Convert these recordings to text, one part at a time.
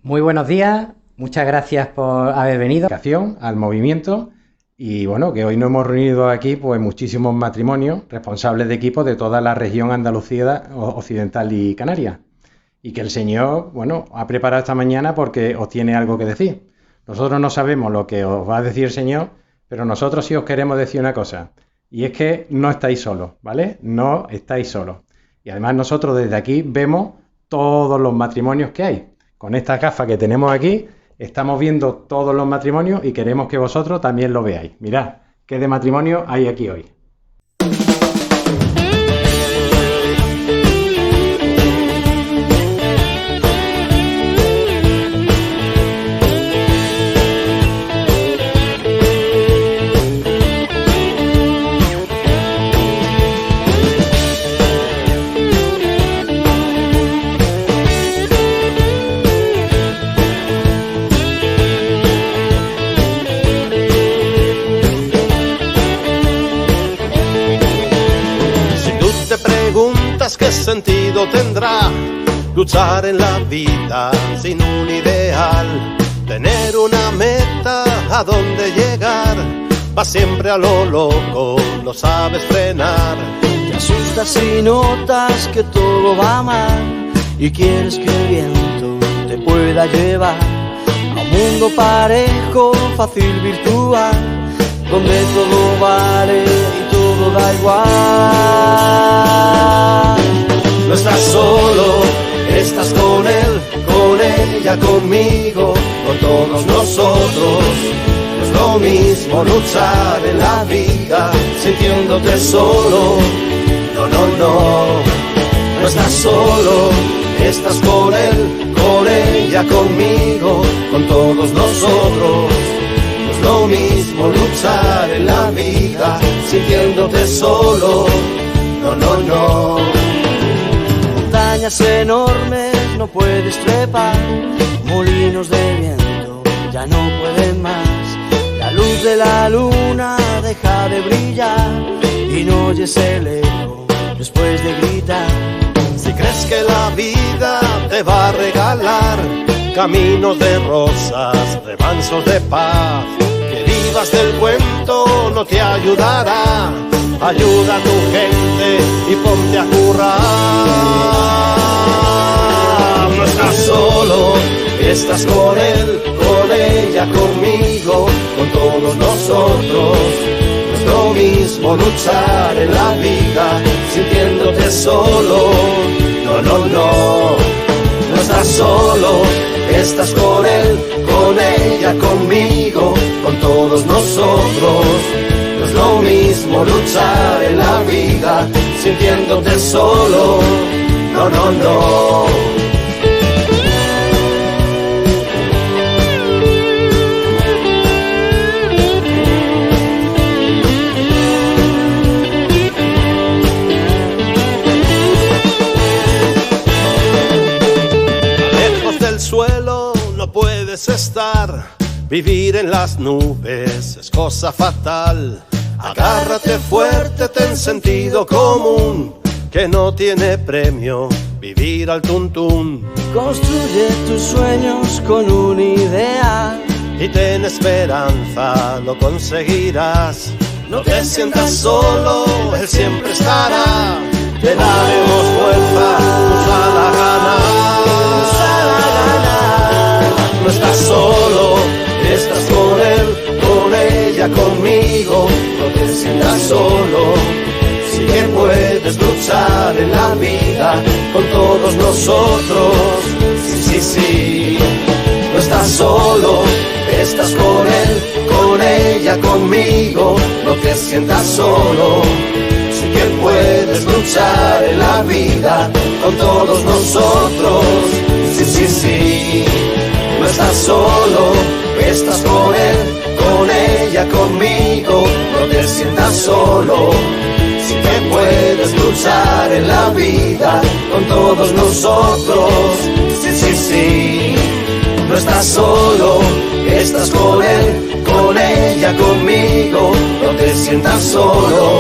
Muy buenos días, muchas gracias por haber venido al movimiento y bueno, que hoy nos hemos reunido aquí pues muchísimos matrimonios responsables de equipos de toda la región Andalucía Occidental y Canarias y que el Señor, bueno, ha preparado esta mañana porque os tiene algo que decir. Nosotros no sabemos lo que os va a decir el Señor, pero nosotros sí os queremos decir una cosa y es que no estáis solos, ¿vale? No estáis solos. Y además nosotros desde aquí vemos todos los matrimonios que hay. Con esta gafa que tenemos aquí, estamos viendo todos los matrimonios y queremos que vosotros también lo veáis. Mirad, qué de matrimonio hay aquí hoy. ¿Qué sentido tendrá luchar en la vida sin un ideal? Tener una meta a dónde llegar, vas siempre a lo loco, no sabes frenar. Te asustas si notas que todo va mal y quieres que el viento te pueda llevar a un mundo parejo, fácil, virtual, donde todo vale y todo da igual. No estás solo, estás con él, con ella, conmigo, con todos nosotros. No es lo mismo luchar en la vida sintiéndote solo. No, no, no, no estás solo, estás con él, con ella, conmigo, con todos nosotros. No es lo mismo luchar en la vida sintiéndote solo. No, no, no. Montañas enormes no puedes trepar, molinos de viento ya no pueden más. La luz de la luna deja de brillar y no oyes el eco después de gritar. Si crees que la vida te va a regalar caminos de rosas, remansos de paz, que vivas del cuento no te ayudará. Ayuda a tu gente y ponte a currar. No estás solo, estás con él, con ella, conmigo, con todos nosotros. No es lo mismo luchar en la vida sintiéndote solo. No, no, no, no estás solo, estás con él, con ella, conmigo, con todos nosotros. No es lo mismo luchar en la vida sintiéndote solo. No, no, no. Lejos del suelo no puedes estar. Vivir en las nubes es cosa fatal. Agárrate fuerte, ten sentido común, que no tiene premio vivir al tuntún. Construye tus sueños con un ideal y ten esperanza, lo conseguirás. No te sientas solo, él siempre estará. Te daremos fuerza, usa la gana. No estás solo, estás con él, con ella, conmigo. No te sientas solo, sí que puedes luchar en la vida con todos nosotros. Sí, sí, sí, no estás solo, estás con él, con ella, conmigo. No te sientas solo, sí que puedes luchar en la vida con todos nosotros. Sí, sí, sí, no estás solo, estás con él, con ella, conmigo. No te sientas solo, sí que puedes luchar en la vida con todos nosotros. Sí, sí, sí, no estás solo, estás con él, con ella, conmigo. No te sientas solo,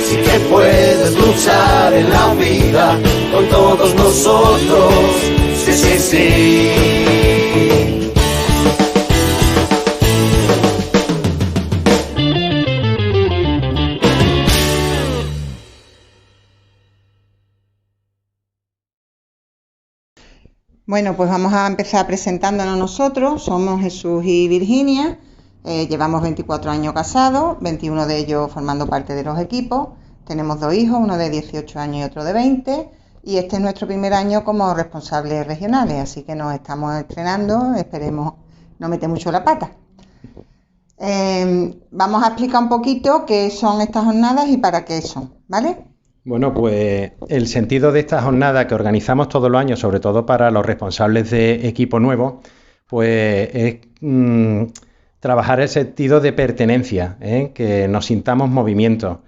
sí que puedes luchar en la vida con todos nosotros. Sí, sí, sí. Bueno, pues vamos a empezar presentándonos nosotros. Somos Jesús y Virginia. Llevamos 24 años casados, 21 de ellos formando parte de los equipos. Tenemos 2 hijos, uno de 18 años y otro de 20. Y este es nuestro primer año como responsables regionales, así que nos estamos estrenando. Esperemos no meter mucho la pata. Vamos a explicar un poquito qué son estas jornadas y para qué son, ¿vale? Bueno, pues el sentido de esta jornada que organizamos todos los años, sobre todo para los responsables de equipo nuevo, pues es trabajar el sentido de pertenencia, que nos sintamos movimiento.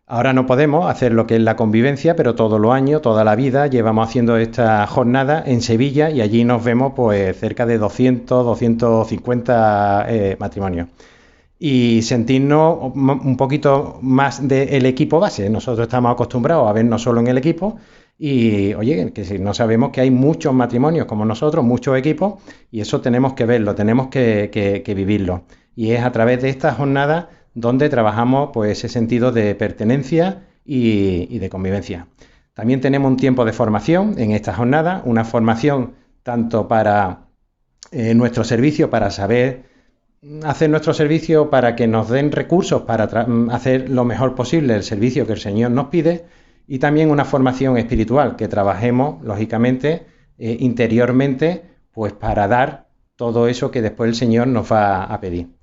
Ahora no podemos hacer lo que es la convivencia, pero todos los años, toda la vida, llevamos haciendo esta jornada en Sevilla y allí nos vemos pues cerca de 200, 250 matrimonios. Y sentirnos un poquito más del equipo base. Nosotros estamos acostumbrados a vernos solo en el equipo y, oye, que si no sabemos que hay muchos matrimonios como nosotros, muchos equipos, y eso tenemos que verlo, tenemos que vivirlo. Y es a través de esta jornada donde trabajamos pues ese sentido de pertenencia y de convivencia. También tenemos un tiempo de formación en esta jornada, una formación tanto para nuestro servicio, para saber hacer nuestro servicio, para que nos den recursos para hacer lo mejor posible el servicio que el Señor nos pide, y también una formación espiritual, que trabajemos, lógicamente, interiormente, pues para dar todo eso que después el Señor nos va a pedir.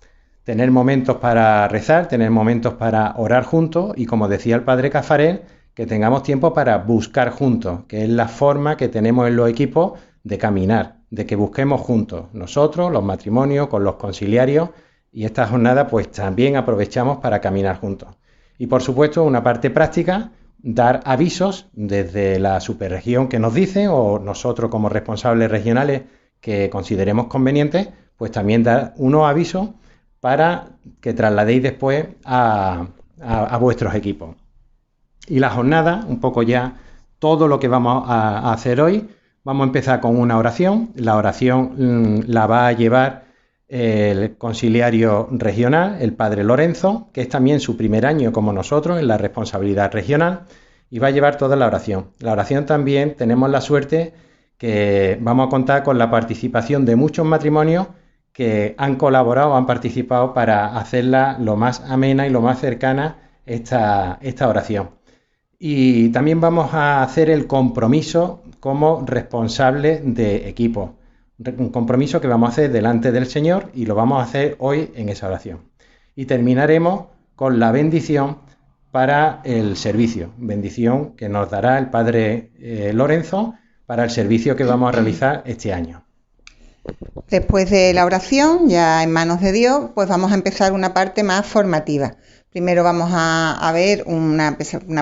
Tener momentos para rezar, tener momentos para orar juntos y, como decía el Padre Cafarel, que tengamos tiempo para buscar juntos, que es la forma que tenemos en los equipos de caminar, de que busquemos juntos, nosotros, los matrimonios, con los conciliarios, y esta jornada pues también aprovechamos para caminar juntos. Y por supuesto, una parte práctica, dar avisos desde la superregión que nos dicen, o nosotros como responsables regionales que consideremos convenientes, pues también dar unos avisos para que trasladéis después a vuestros equipos. Y la jornada, un poco ya todo lo que vamos a hacer hoy. Vamos a empezar con una oración. La oración la va a llevar el conciliario regional, el Padre Lorenzo, que es también su primer año como nosotros en la responsabilidad regional, y va a llevar toda la oración. La oración también tenemos la suerte que vamos a contar con la participación de muchos matrimonios que han colaborado, han participado para hacerla lo más amena y lo más cercana esta oración. Y también vamos a hacer el compromiso como responsable de equipo. Un compromiso que vamos a hacer delante del Señor y lo vamos a hacer hoy en esa oración. Y terminaremos con la bendición para el servicio. Bendición que nos dará el Padre Lorenzo para el servicio que vamos a realizar este año. Después de la oración, ya en manos de Dios, pues vamos a empezar una parte más formativa. Primero vamos a ver una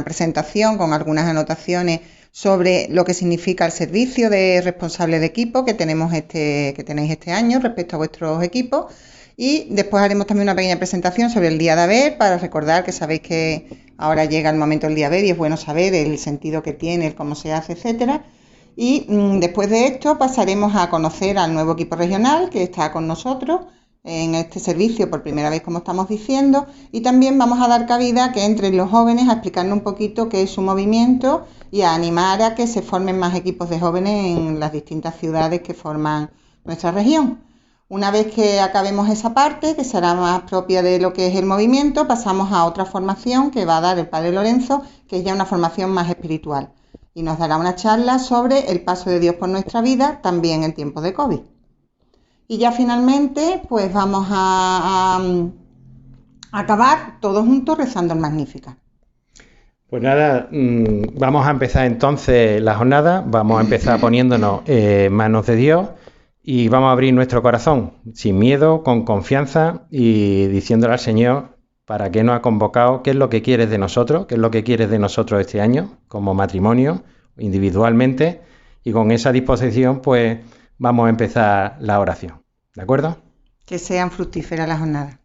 presentación con algunas anotaciones sobre lo que significa el servicio de responsable de equipo que tenéis este año respecto a vuestros equipos, y después haremos también una pequeña presentación sobre el día de haber, para recordar que sabéis que ahora llega el momento del día de haber y es bueno saber el sentido que tiene, el cómo se hace, etcétera. Y después de esto pasaremos a conocer al nuevo equipo regional que está con nosotros en este servicio por primera vez, como estamos diciendo, y también vamos a dar cabida que entren los jóvenes a explicarnos un poquito qué es su movimiento y a animar a que se formen más equipos de jóvenes en las distintas ciudades que forman nuestra región. Una vez que acabemos esa parte, que será más propia de lo que es el movimiento, pasamos a otra formación que va a dar el Padre Lorenzo, que es ya una formación más espiritual, y nos dará una charla sobre el paso de Dios por nuestra vida, también en tiempos de COVID. Y ya finalmente, pues vamos a acabar todos juntos rezando el Magníficat. Pues nada, vamos a empezar entonces la jornada, vamos a empezar poniéndonos en manos de Dios y vamos a abrir nuestro corazón sin miedo, con confianza y diciéndole al Señor para qué nos ha convocado, qué es lo que quieres de nosotros, qué es lo que quieres de nosotros este año como matrimonio, individualmente, y con esa disposición pues vamos a empezar la oración, ¿de acuerdo? Que sean fructíferas las jornadas.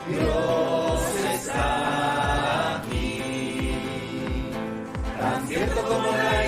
Dios está aquí, tan cierto como la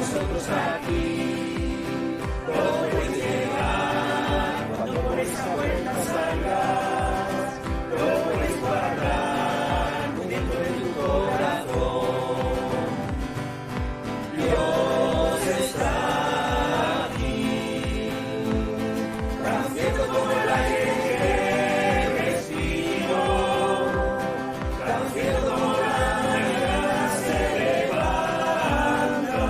nosotros aquí. Todo puedes llegar cuando por esa puerta salgas. Lo puedes guardar dentro de tu corazón. Dios está aquí, tan cierto como el aire que respiro, tan cierto como la mañana se levanta,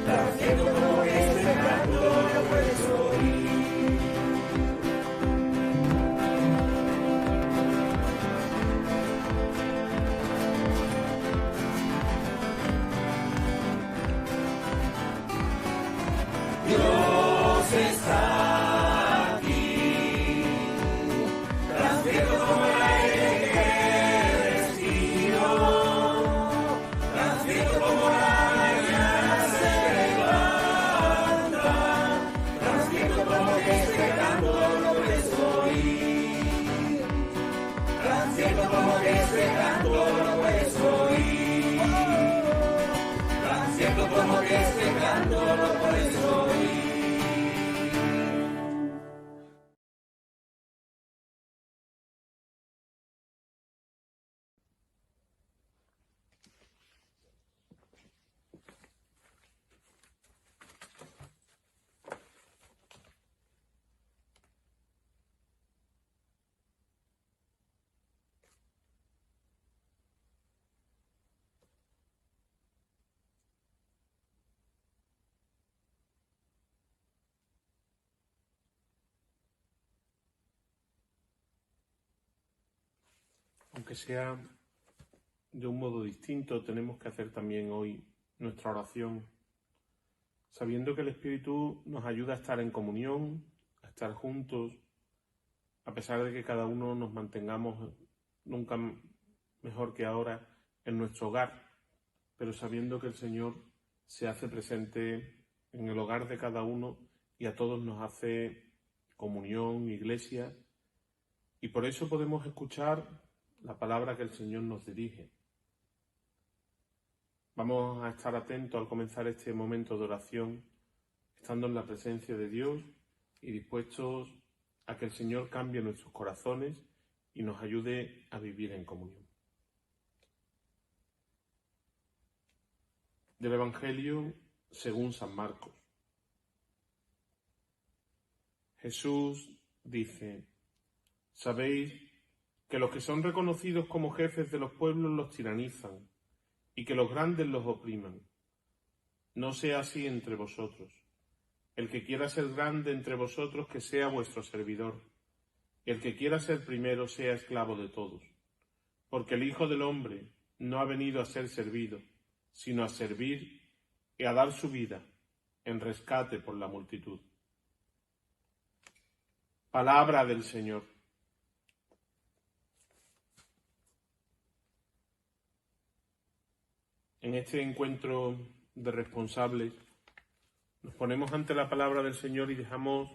tan cierto como que este canto lo puedes oír. Dios está aquí, tan cierto como el aire que respiro, tan cierto como la mañana se levanta, tan cierto como que este canto lo puedes oír, tan cierto como que este canto lo puedes oír, tan cierto como que este canto lo puedes oír. Aunque sea de un modo distinto, tenemos que hacer también hoy nuestra oración, sabiendo que el Espíritu nos ayuda a estar en comunión, a estar juntos, a pesar de que cada uno nos mantengamos nunca mejor que ahora en nuestro hogar, pero sabiendo que el Señor se hace presente en el hogar de cada uno y a todos nos hace comunión, iglesia, y por eso podemos escuchar la palabra que el Señor nos dirige. Vamos a estar atentos al comenzar este momento de oración, estando en la presencia de Dios y dispuestos a que el Señor cambie nuestros corazones y nos ayude a vivir en comunión. Del Evangelio según San Marcos. Jesús dice: «Sabéis que los que son reconocidos como jefes de los pueblos los tiranizan y que los grandes los opriman. No sea así entre vosotros. El que quiera ser grande entre vosotros, que sea vuestro servidor. Y el que quiera ser primero, sea esclavo de todos. Porque el Hijo del Hombre no ha venido a ser servido, sino a servir y a dar su vida en rescate por la multitud». Palabra del Señor. En este encuentro de responsables nos ponemos ante la palabra del Señor y dejamos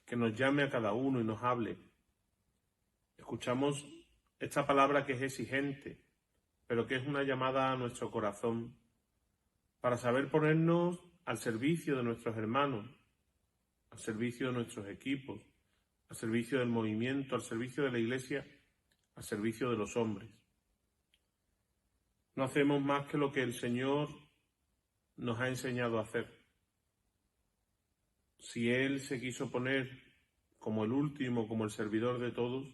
que nos llame a cada uno y nos hable. Escuchamos esta palabra que es exigente, pero que es una llamada a nuestro corazón para saber ponernos al servicio de nuestros hermanos, al servicio de nuestros equipos, al servicio del movimiento, al servicio de la Iglesia, al servicio de los hombres. No hacemos más que lo que el Señor nos ha enseñado a hacer. Si Él se quiso poner como el último, como el servidor de todos,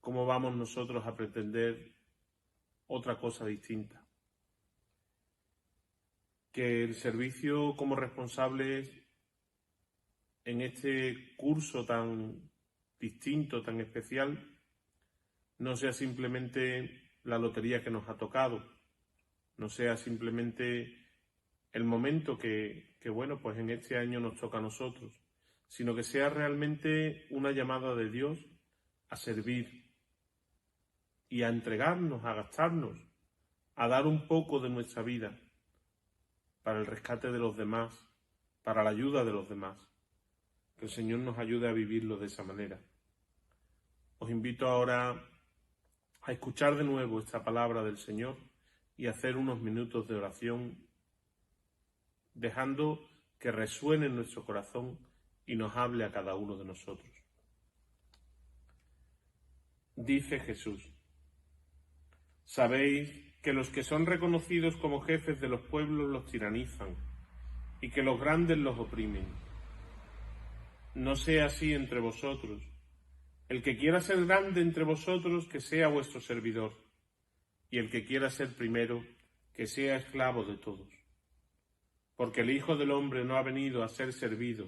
¿cómo vamos nosotros a pretender otra cosa distinta? Que el servicio como responsables en este curso tan distinto, tan especial, no sea simplemente la lotería que nos ha tocado, no sea simplemente el momento que bueno, pues en este año nos toca a nosotros, sino que sea realmente una llamada de Dios a servir y a entregarnos, a gastarnos, a dar un poco de nuestra vida para el rescate de los demás, para la ayuda de los demás. Que el Señor nos ayude a vivirlo de esa manera. Os invito ahora a escuchar de nuevo esta palabra del Señor y a hacer unos minutos de oración dejando que resuene en nuestro corazón y nos hable a cada uno de nosotros. Dice Jesús: sabéis que los que son reconocidos como jefes de los pueblos los tiranizan y que los grandes los oprimen. No sea así entre vosotros. El que quiera ser grande entre vosotros, que sea vuestro servidor, y el que quiera ser primero, que sea esclavo de todos. Porque el Hijo del Hombre no ha venido a ser servido,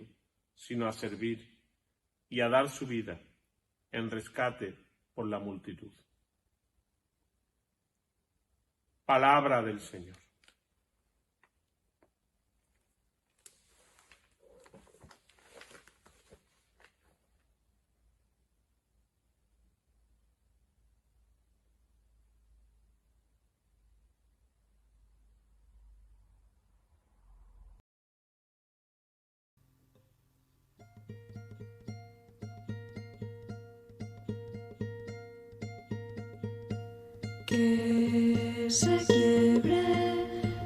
sino a servir, y a dar su vida en rescate por la multitud. Palabra del Señor. Que se quiebre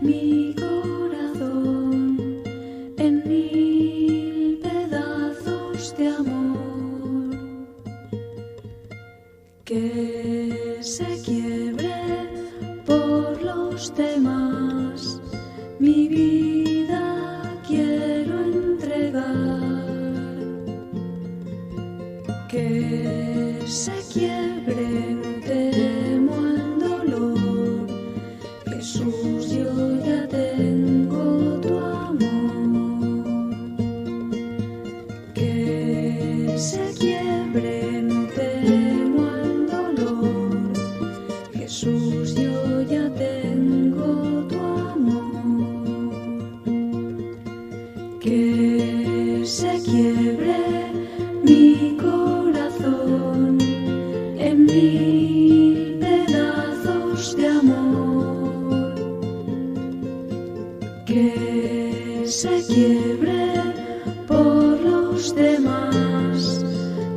mi corazón en 1000 pedazos de amor. Que se quiebre por los demás, mi vida quiero entregar. Que se quiebre, no temo al dolor, Jesús, yo ya tengo tu amor. Que se quiebre, no temo al dolor, Jesús, yo ya tengo tu amor. Que se quiebre mi corazón en 1000 pedazos de amor. Que se quiebre por los demás,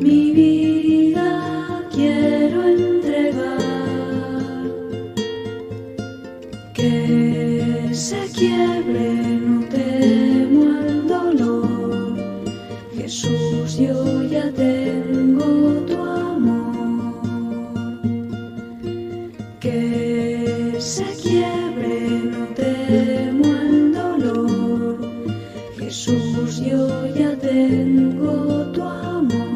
mi vida quiero entregar. Que se quiebre, no temo al dolor, Jesús, yo ya tengo tu amor. Que se quiebre, no temo al dolor, Jesús, yo ya tengo tu amor.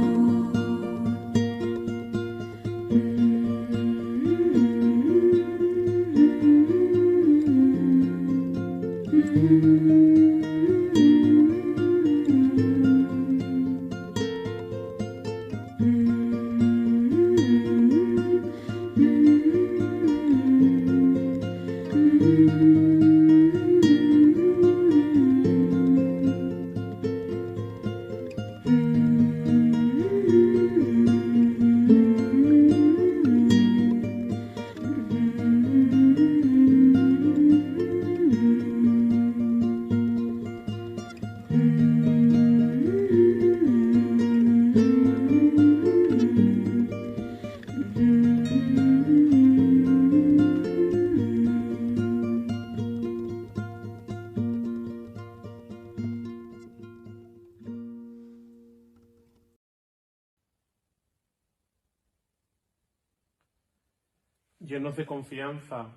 Llenos de confianza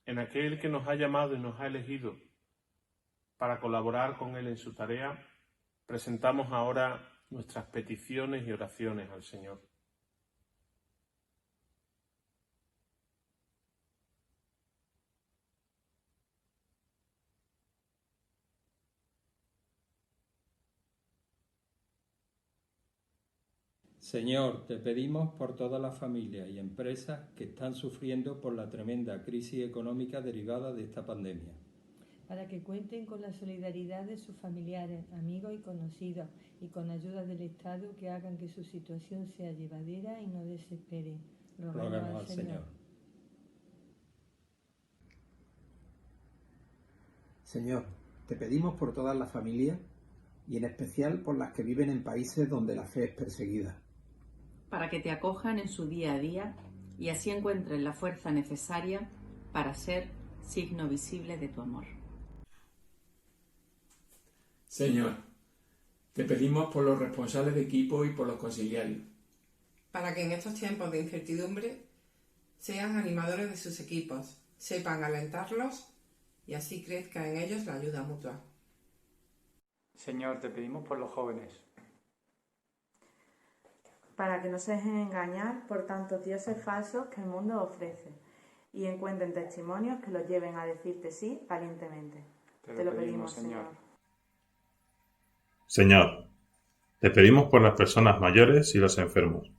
en aquel que nos ha llamado y nos ha elegido para colaborar con Él en su tarea, presentamos ahora nuestras peticiones y oraciones al Señor. Señor, te pedimos por todas las familias y empresas que están sufriendo por la tremenda crisis económica derivada de esta pandemia. Para que cuenten con la solidaridad de sus familiares, amigos y conocidos, y con ayuda del Estado que hagan que su situación sea llevadera y no desesperen. Rogamos al Señor. Señor, te pedimos por todas las familias y en especial por las que viven en países donde la fe es perseguida. Para que te acojan en su día a día y así encuentren la fuerza necesaria para ser signo visible de tu amor. Señor, te pedimos por los responsables de equipo y por los conciliarios. Para que en estos tiempos de incertidumbre sean animadores de sus equipos, sepan alentarlos y así crezca en ellos la ayuda mutua. Señor, te pedimos por los jóvenes. Para que no se dejen engañar por tantos dioses falsos que el mundo ofrece y encuentren testimonios que los lleven a decirte sí valientemente. Te lo pedimos, Señor. Señor, te pedimos por las personas mayores y los enfermos.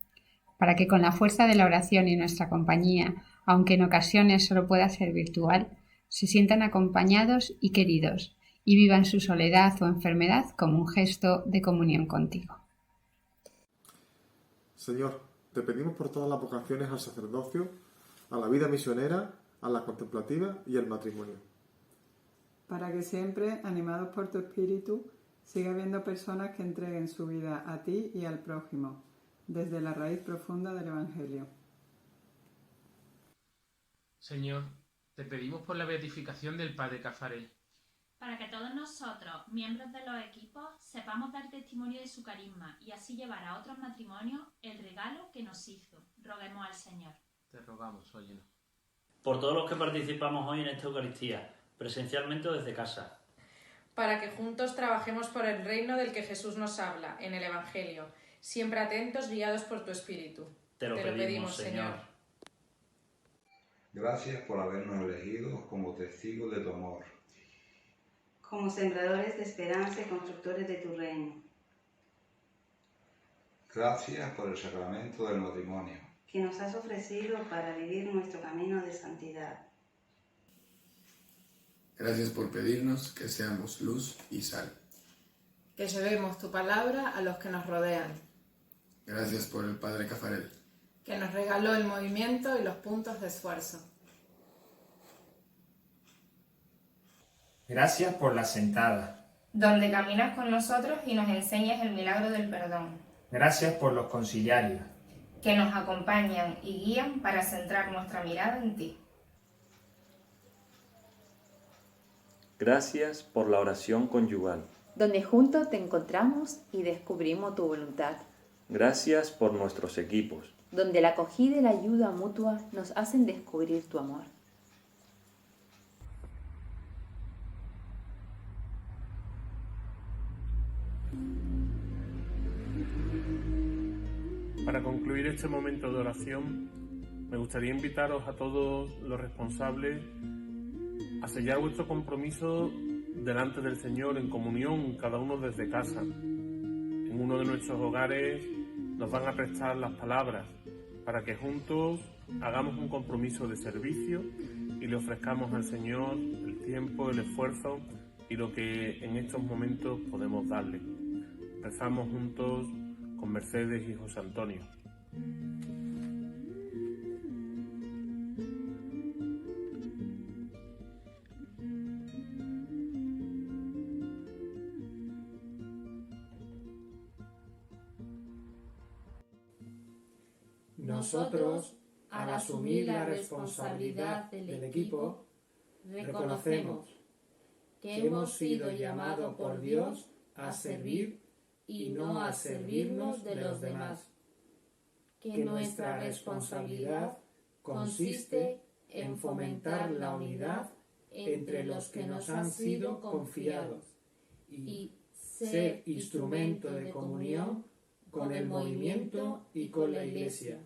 Para que con la fuerza de la oración y nuestra compañía, aunque en ocasiones solo pueda ser virtual, se sientan acompañados y queridos y vivan su soledad o enfermedad como un gesto de comunión contigo. Señor, te pedimos por todas las vocaciones al sacerdocio, a la vida misionera, a la contemplativa y al matrimonio. Para que siempre, animados por tu espíritu, siga habiendo personas que entreguen su vida a ti y al prójimo, desde la raíz profunda del Evangelio. Señor, te pedimos por la beatificación del Padre Cafarel. Para que todos nosotros, miembros de los equipos, sepamos dar testimonio de su carisma y así llevar a otros matrimonios el regalo que nos hizo. Roguemos al Señor. Te rogamos, óyenos. Por todos los que participamos hoy en esta Eucaristía, presencialmente o desde casa. Para que juntos trabajemos por el reino del que Jesús nos habla en el Evangelio, siempre atentos, guiados por tu Espíritu. Te lo pedimos, Señor. Gracias por habernos elegido como testigos de tu amor. Como sembradores de esperanza y constructores de tu reino. Gracias por el sacramento del matrimonio, que nos has ofrecido para vivir nuestro camino de santidad. Gracias por pedirnos que seamos luz y sal. Que llevemos tu palabra a los que nos rodean. Gracias por el Padre Cafarel, que nos regaló el movimiento y los puntos de esfuerzo. Gracias por la sentada, donde caminas con nosotros y nos enseñas el milagro del perdón. Gracias por los conciliarios, que nos acompañan y guían para centrar nuestra mirada en ti. Gracias por la oración conyugal, donde juntos te encontramos y descubrimos tu voluntad. Gracias por nuestros equipos, donde la acogida y la ayuda mutua nos hacen descubrir tu amor. Para concluir este momento de oración, me gustaría invitaros a todos los responsables a sellar vuestro compromiso delante del Señor en comunión, cada uno desde casa. En uno de nuestros hogares nos van a prestar las palabras para que juntos hagamos un compromiso de servicio y le ofrezcamos al Señor el tiempo, el esfuerzo y lo que en estos momentos podemos darle. Rezamos juntos con Mercedes y José Antonio. Nosotros, al asumir la responsabilidad del equipo, reconocemos que hemos sido llamados por Dios a servir y no a servirnos de los demás, que nuestra responsabilidad consiste en fomentar la unidad entre los que nos han sido confiados y ser instrumento de comunión con el movimiento y con la Iglesia.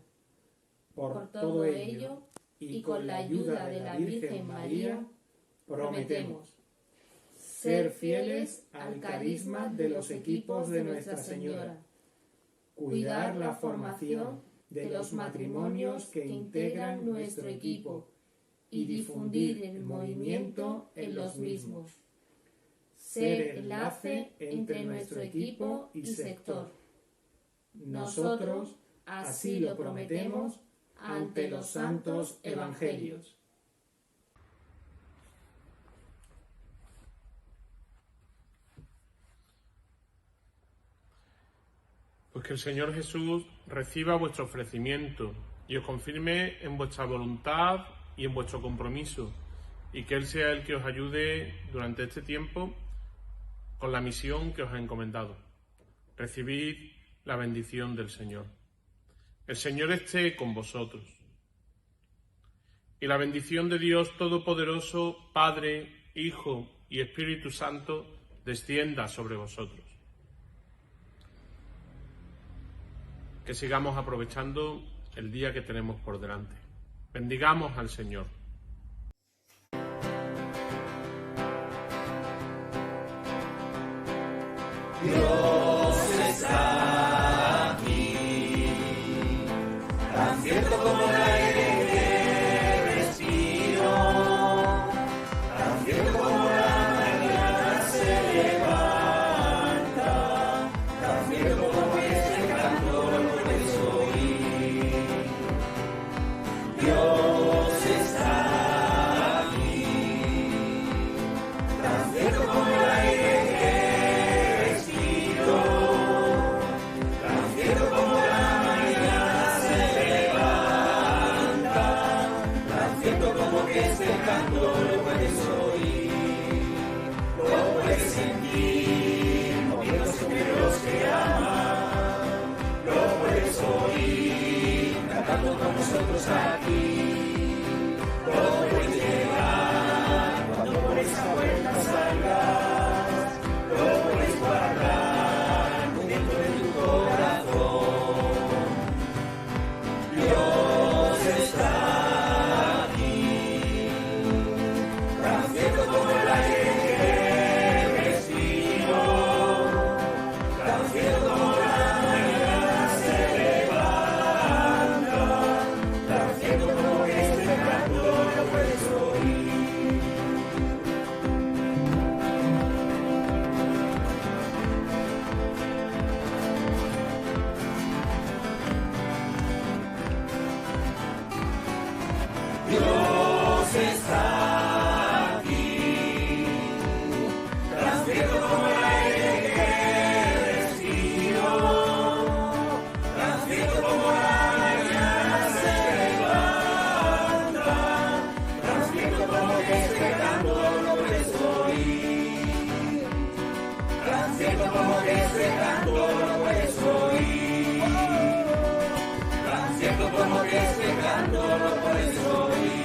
Por todo ello, y con la ayuda de la Virgen María, prometemos ser fieles al carisma de los equipos de Nuestra Señora, cuidar la formación de los matrimonios que integran nuestro equipo y difundir el movimiento en los mismos, ser enlace entre nuestro equipo y sector. Nosotros así lo prometemos ante los santos evangelios. Pues que el Señor Jesús reciba vuestro ofrecimiento y os confirme en vuestra voluntad y en vuestro compromiso, y que Él sea el que os ayude durante este tiempo con la misión que os ha encomendado. Recibid la bendición del Señor. El Señor esté con vosotros. Y la bendición de Dios Todopoderoso, Padre, Hijo y Espíritu Santo, descienda sobre vosotros. Que sigamos aprovechando el día que tenemos por delante. Bendigamos al Señor. Dios está aquí, tan cierto como el aire que respiro, tan cierto como la mañana se levanta, tan cierto como este canto lo puedes oír. Dios está aquí, tan cierto como el aire que respiro, tan cierto como la mañana se levanta, tan cierto como que este canto lo puedes oír, lo puedes sentir, moviéndose entre los que aman, lo puedes oír, cantando con nosotros aquí, lo puedes llevar cuando por esa puerta salgas, lo puedes guardar muy dentro de tu corazón. Dios está aquí, tan cierto como el aire que respiro, tan cierto como la mañana se levanta, tan cierto como que este canto lo puedes oír. Dios está aquí, tan cierto como el aire que respiro, tan cierto como la mañana se levanta, tan cierto como que este canto lo puedes oír, tan cierto como que este canto lo puedes oír, tan cierto como que este canto lo puedes oír.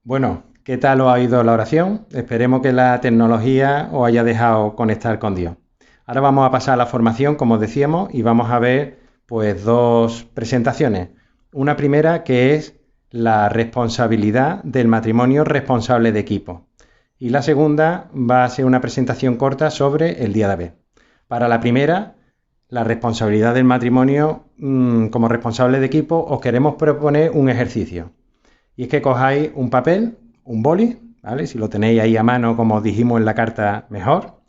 Bueno, ¿qué tal os ha ido la oración? Esperemos que la tecnología os haya dejado conectar con Dios. Ahora vamos a pasar a la formación, como decíamos, y vamos a ver pues dos presentaciones. Una primera que es la responsabilidad del matrimonio responsable de equipo. Y la segunda va a ser una presentación corta sobre el Día de Abel. Para la primera, la responsabilidad del matrimonio como responsable de equipo, os queremos proponer un ejercicio. Y es que cojáis un papel, un boli, ¿vale? Si lo tenéis ahí a mano, como os dijimos en la carta, mejor.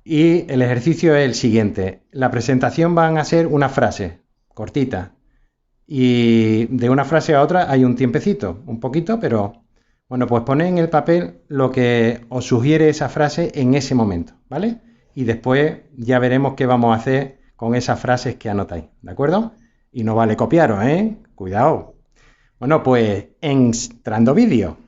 Y el ejercicio es el siguiente. La presentación van a ser una frase cortita. Y de una frase a otra hay un tiempecito, un poquito, pero bueno, pues poned en el papel lo que os sugiere esa frase en ese momento, ¿vale? Y después ya veremos qué vamos a hacer con esas frases que anotáis, ¿de acuerdo? Y no vale copiaros, ¿eh? Cuidado. Bueno, pues entrando vídeo.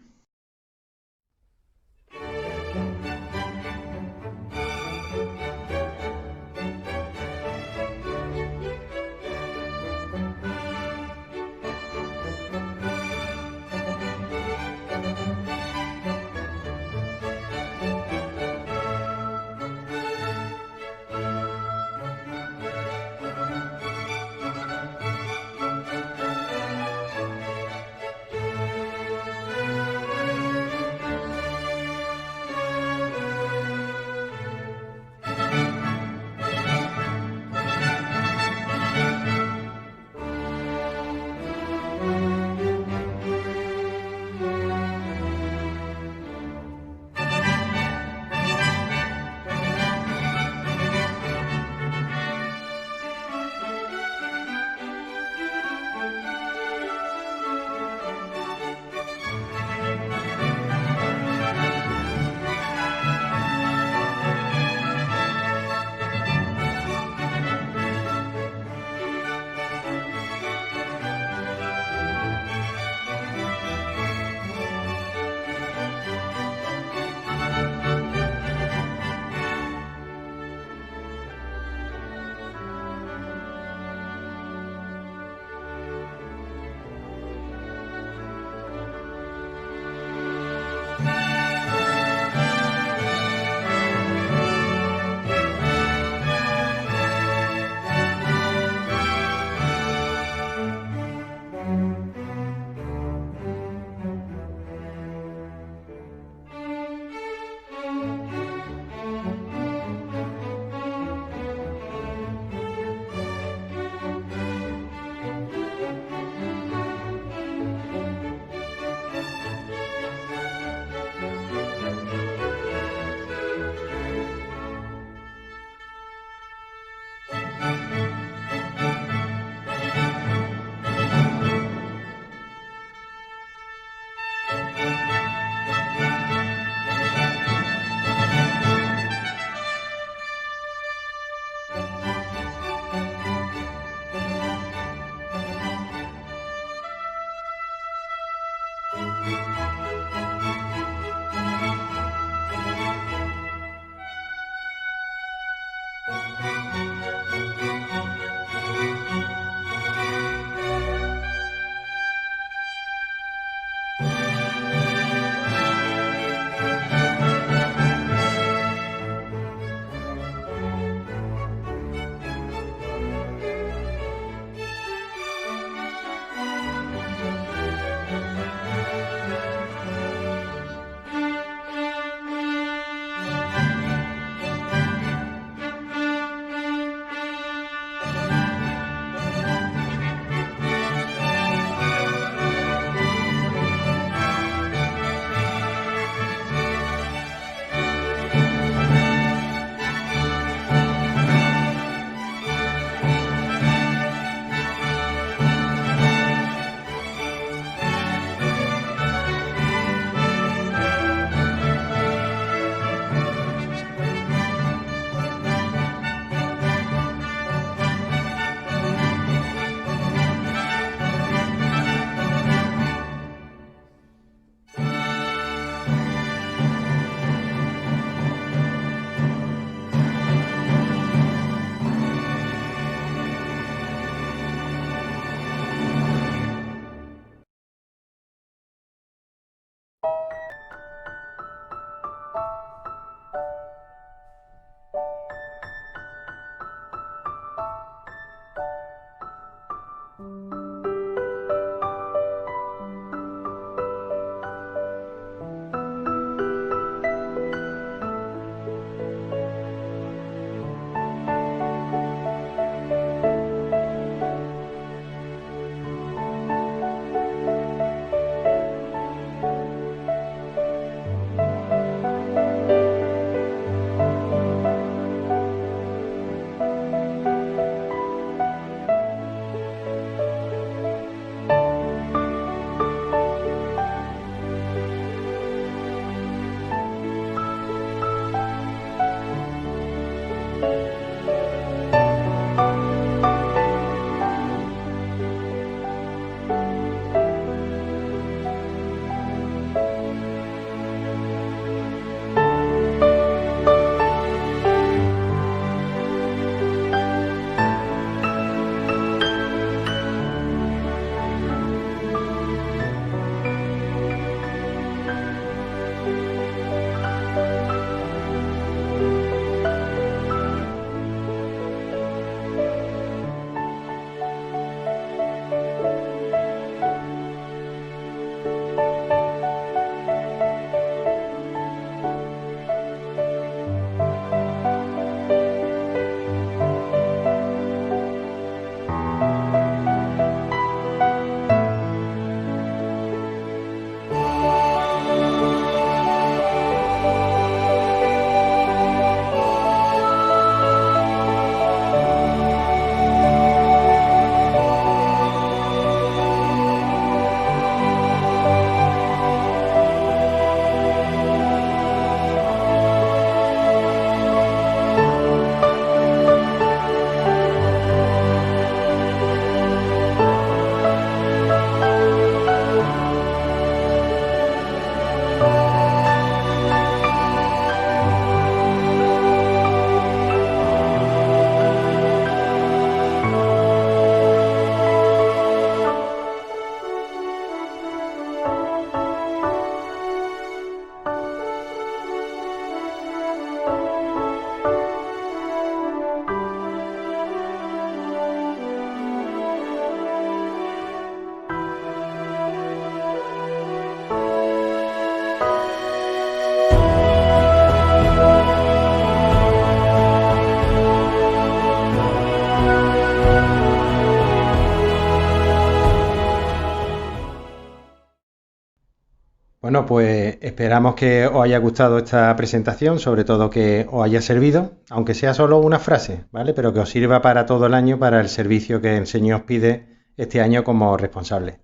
Bueno, pues esperamos que os haya gustado esta presentación, sobre todo que os haya servido, aunque sea solo una frase, ¿vale? Pero que os sirva para todo el año, para el servicio que el Señor os pide este año como responsable.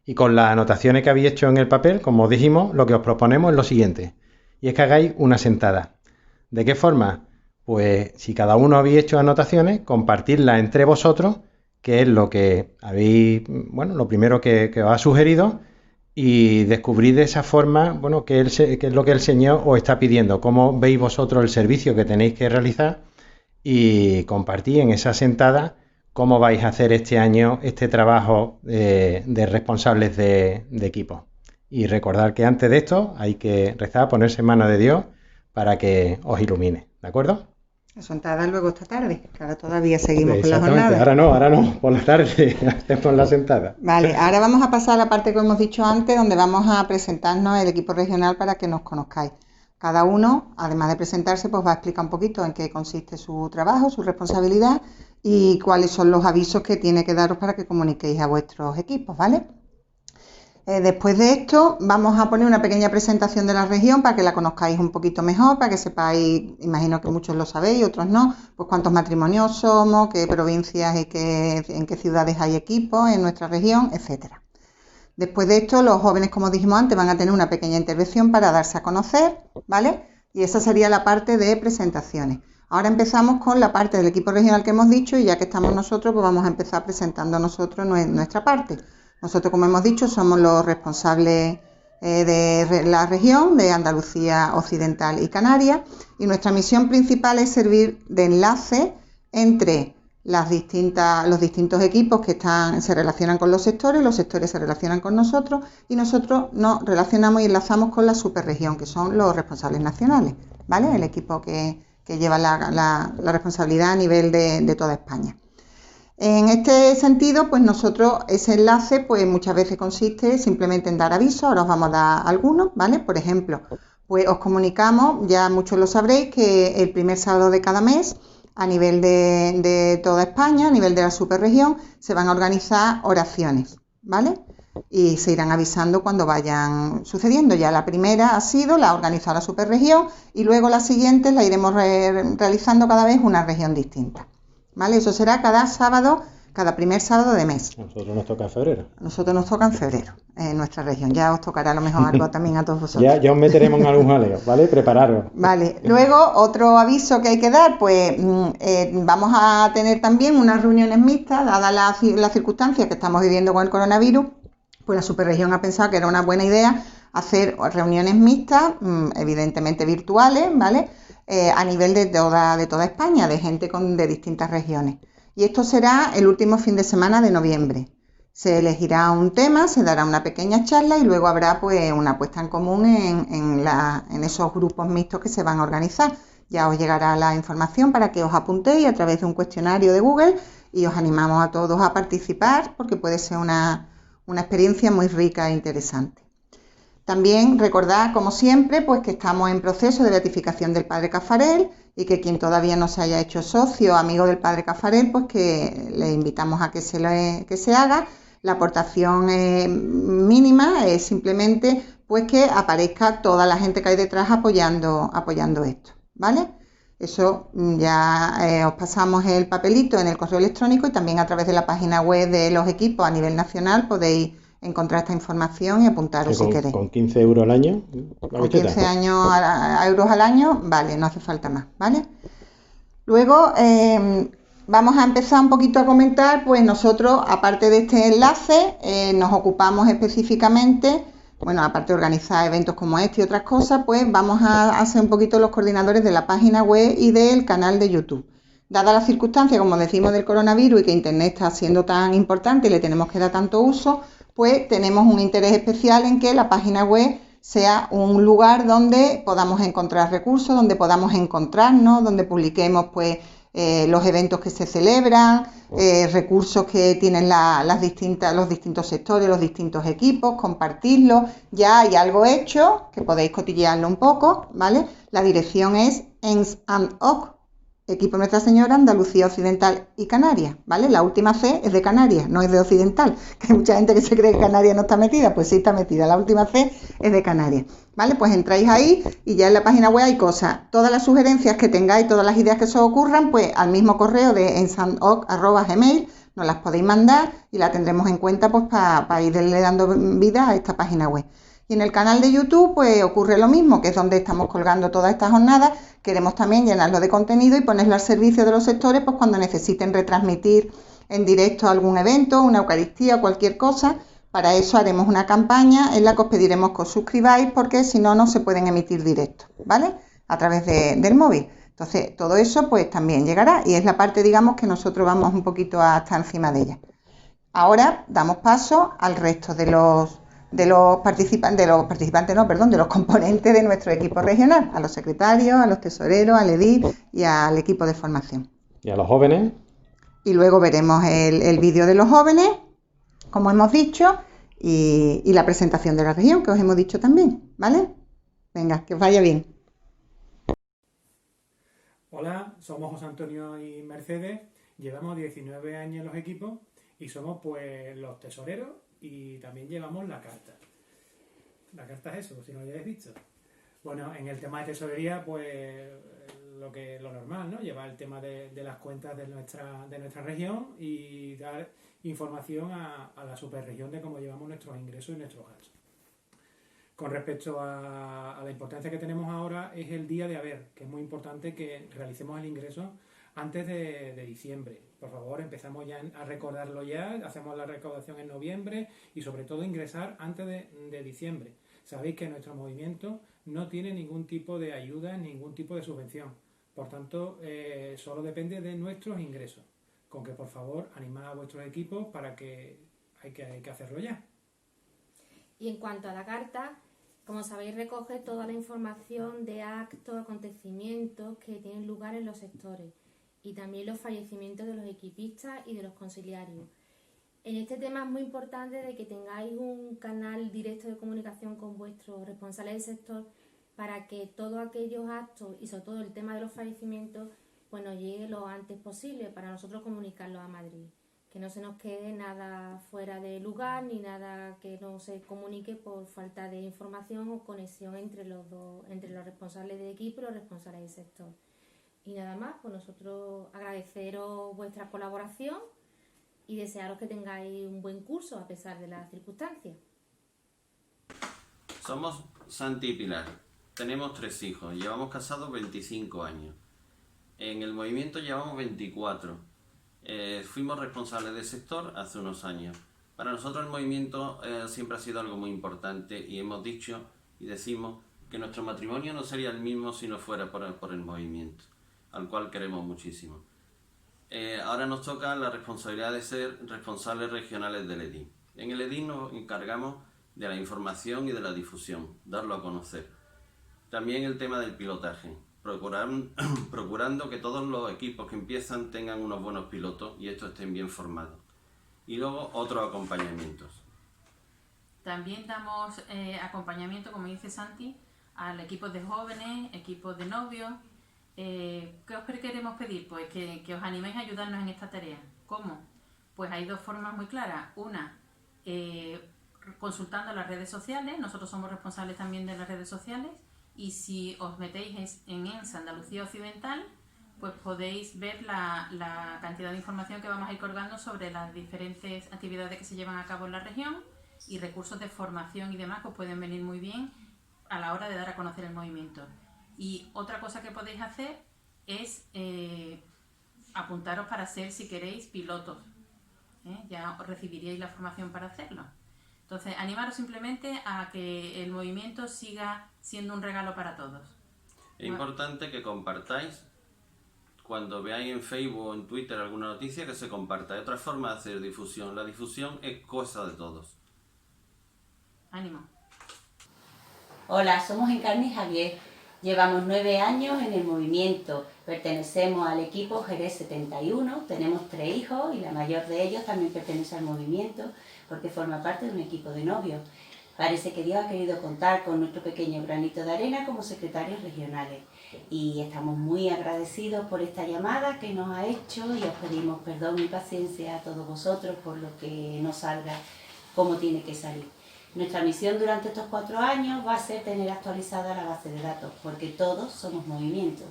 Y con las anotaciones que habéis hecho en el papel, como os dijimos, lo que os proponemos es lo siguiente, y es que hagáis una sentada. ¿De qué forma? Pues si cada uno habéis hecho anotaciones, compartirlas entre vosotros, que es lo que habéis, bueno, lo primero que os ha sugerido, y descubrir de esa forma, bueno, qué es lo que el Señor os está pidiendo, cómo veis vosotros el servicio que tenéis que realizar y compartir en esa sentada cómo vais a hacer este año este trabajo de responsables de equipo. Y recordar que antes de esto hay que rezar, ponerse en manos de Dios para que os ilumine, ¿de acuerdo? La sentada luego esta tarde, que ahora todavía seguimos con la jornada. Ahora no, por la tarde hacemos la sentada. Vale, ahora vamos a pasar a la parte que hemos dicho antes, donde vamos a presentarnos el equipo regional para que nos conozcáis. Cada uno, además de presentarse, pues va a explicar un poquito en qué consiste su trabajo, su responsabilidad y cuáles son los avisos que tiene que daros para que comuniquéis a vuestros equipos, ¿vale? Después de esto vamos a poner una pequeña presentación de la región para que la conozcáis un poquito mejor, para que sepáis, imagino que muchos lo sabéis, otros no, pues cuántos matrimonios somos, qué provincias y en qué ciudades hay equipos en nuestra región, etcétera. Después de esto, los jóvenes, como dijimos antes, van a tener una pequeña intervención para darse a conocer, ¿vale? Y esa sería la parte de presentaciones. Ahora empezamos con la parte del equipo regional que hemos dicho y ya que estamos nosotros, pues vamos a empezar presentando nosotros nuestra parte. Nosotros, como hemos dicho, somos los responsables de la región de Andalucía Occidental y Canarias y nuestra misión principal es servir de enlace entre los distintos equipos que se relacionan con los sectores se relacionan con nosotros y nosotros nos relacionamos y enlazamos con la superregión, que son los responsables nacionales, ¿vale? El equipo que lleva la responsabilidad a nivel de toda España. En este sentido, pues nosotros ese enlace pues muchas veces consiste simplemente en dar avisos, ahora os vamos a dar algunos, ¿vale? Por ejemplo, pues os comunicamos, ya muchos lo sabréis, que el primer sábado de cada mes, a nivel de toda España, a nivel de la superregión, se van a organizar oraciones, ¿vale? Y se irán avisando cuando vayan sucediendo. Ya la primera la ha organizado la superregión y luego las siguientes la iremos realizando cada vez una región distinta. ¿Vale? Eso será cada primer sábado de mes. A nosotros nos toca en febrero. Nosotros nos toca en febrero, en nuestra región. Ya os tocará a lo mejor algo también a todos vosotros. ya os meteremos en algún jaleo, ¿vale? Prepararos. Vale. Luego, otro aviso que hay que dar, pues vamos a tener también unas reuniones mixtas, dadas las circunstancias que estamos viviendo con el coronavirus, pues la superregión ha pensado que era una buena idea hacer reuniones mixtas, evidentemente virtuales, ¿vale? A nivel de toda España, de gente de distintas regiones. Y esto será el último fin de semana de noviembre. Se elegirá un tema, se dará una pequeña charla y luego habrá pues una puesta en común en esos grupos mixtos que se van a organizar. Ya os llegará la información para que os apuntéis a través de un cuestionario de Google y os animamos a todos a participar porque puede ser una experiencia muy rica e interesante. También recordad, como siempre, pues que estamos en proceso de beatificación del Padre Cafarel y que quien todavía no se haya hecho socio o amigo del Padre Cafarel, pues que le invitamos a que se haga. La aportación mínima es simplemente pues que aparezca toda la gente que hay detrás apoyando esto, ¿vale? Eso ya os pasamos el papelito en el correo electrónico y también a través de la página web de los equipos a nivel nacional podéis encontrar esta información y apuntaros si queréis. ¿Con 15 euros al año? Con 15 euros al año, vale, no hace falta más, ¿vale? Luego vamos a empezar un poquito a comentar, pues nosotros, aparte de este enlace, nos ocupamos específicamente, bueno, aparte de organizar eventos como este y otras cosas, pues vamos a ser un poquito los coordinadores de la página web y del canal de YouTube. Dada la circunstancia, como decimos, del coronavirus y que Internet está siendo tan importante y le tenemos que dar tanto uso, pues tenemos un interés especial en que la página web sea un lugar donde podamos encontrar recursos, donde podamos encontrarnos, donde publiquemos pues los eventos que se celebran, recursos que tienen los distintos sectores, los distintos equipos, compartirlos. Ya hay algo hecho, que podéis cotillearlo un poco, ¿vale? La dirección es ens&oc, Equipo Nuestra Señora, Andalucía Occidental y Canarias, ¿vale? La última C es de Canarias, no es de Occidental, que hay mucha gente que se cree que Canarias no está metida, pues sí está metida, la última C es de Canarias, ¿vale? Pues entráis ahí y ya en la página web hay cosas, todas las sugerencias que tengáis, todas las ideas que se os ocurran, pues al mismo correo de ensandoc@gmail nos las podéis mandar y la tendremos en cuenta pues para irle dando vida a esta página web. Y en el canal de YouTube pues ocurre lo mismo, que es donde estamos colgando todas estas jornadas. Queremos también llenarlo de contenido y ponerlo al servicio de los sectores pues cuando necesiten retransmitir en directo algún evento, una Eucaristía o cualquier cosa. Para eso haremos una campaña en la que os pediremos que os suscribáis porque si no, no se pueden emitir directos, ¿vale? A través del móvil. Entonces, todo eso pues también llegará y es la parte, digamos, que nosotros vamos un poquito hasta encima de ella. Ahora damos paso al resto de los componentes de nuestro equipo regional, a los secretarios, a los tesoreros, al edil y al equipo de formación. ¿Y a los jóvenes? Y luego veremos el vídeo de los jóvenes, como hemos dicho, y la presentación de la región, que os hemos dicho también, ¿vale? Venga, que os vaya bien. Hola, somos José Antonio y Mercedes, llevamos 19 años en los equipos y somos pues los tesoreros y también llevamos la carta. La carta es eso, si no lo hayáis visto. Bueno, en el tema de tesorería, pues lo normal, ¿no? Llevar el tema de las cuentas de nuestra región y dar información a la superregión de cómo llevamos nuestros ingresos y nuestros gastos. Con respecto a la importancia que tenemos ahora, es el día de haber, que es muy importante que realicemos el ingreso antes de diciembre. Por favor, empezamos ya a recordarlo ya, hacemos la recaudación en noviembre y sobre todo ingresar antes de diciembre. Sabéis que nuestro movimiento no tiene ningún tipo de ayuda, ningún tipo de subvención. Por tanto, solo depende de nuestros ingresos. Con que por favor animad a vuestros equipos para que hay que hacerlo ya. Y en cuanto a la carta, como sabéis, recoge toda la información de actos, acontecimientos que tienen lugar en los sectores y también los fallecimientos de los equipistas y de los conciliarios. En este tema es muy importante de que tengáis un canal directo de comunicación con vuestros responsables del sector para que todos aquellos actos y sobre todo el tema de los fallecimientos pues nos llegue lo antes posible para nosotros comunicarlo a Madrid. Que no se nos quede nada fuera de lugar ni nada que no se comunique por falta de información o conexión entre los responsables de equipo y los responsables del sector. Y nada más, pues nosotros agradeceros vuestra colaboración y desearos que tengáis un buen curso a pesar de las circunstancias. Somos Santi y Pilar. Tenemos 3 hijos. Llevamos casados 25 años. En el movimiento llevamos 24. Fuimos responsables del sector hace unos años. Para nosotros el movimiento siempre ha sido algo muy importante y hemos dicho y decimos que nuestro matrimonio no sería el mismo si no fuera por el movimiento, al cual queremos muchísimo. Ahora nos toca la responsabilidad de ser responsables regionales del EDIN. En el EDIN nos encargamos de la información y de la difusión, darlo a conocer. También el tema del pilotaje. Procurando que todos los equipos que empiezan tengan unos buenos pilotos y estos estén bien formados. Y luego otros acompañamientos. También damos acompañamiento, como dice Santi, al equipo de jóvenes, equipos de novios. ¿Qué os queremos pedir? Pues que os animéis a ayudarnos en esta tarea. ¿Cómo? Pues hay 2 formas muy claras. Una, consultando las redes sociales. Nosotros somos responsables también de las redes sociales. Y si os metéis en ENSA Andalucía Occidental, pues podéis ver la cantidad de información que vamos a ir colgando sobre las diferentes actividades que se llevan a cabo en la región y recursos de formación y demás que os pueden venir muy bien a la hora de dar a conocer el movimiento. Y otra cosa que podéis hacer es apuntaros para ser, si queréis, pilotos. Ya os recibiríais la formación para hacerlo. Entonces, animaros simplemente a que el movimiento siga siendo un regalo para todos. Es importante que compartáis, cuando veáis en Facebook o en Twitter alguna noticia, que se comparta. Hay otra forma de hacer difusión. La difusión es cosa de todos. Ánimo. Hola, somos Encarni y Javier. Llevamos 9 años en el movimiento. Pertenecemos al equipo Jerez 71. Tenemos 3 hijos y la mayor de ellos también pertenece al movimiento porque forma parte de un equipo de novios. Parece que Dios ha querido contar con nuestro pequeño granito de arena como secretarios regionales y estamos muy agradecidos por esta llamada que nos ha hecho y os pedimos perdón y paciencia a todos vosotros por lo que no salga como tiene que salir. Nuestra misión durante estos 4 años va a ser tener actualizada la base de datos, porque todos somos movimiento.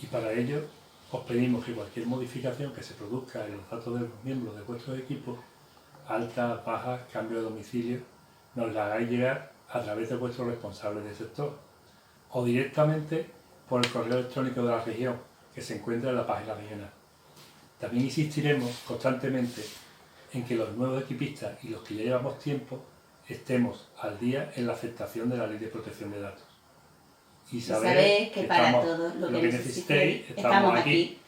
Y para ello os pedimos que cualquier modificación que se produzca en los datos de los miembros de vuestro equipo, altas, bajas, cambio de domicilio, nos la hagáis llegar a través de vuestros responsables de sector o directamente por el correo electrónico de la región que se encuentra en la página regional. También insistiremos constantemente en que los nuevos equipistas y los que ya llevamos tiempo estemos al día en la aceptación de la Ley de Protección de Datos. Y sabéis que para todo lo que necesitéis estamos aquí.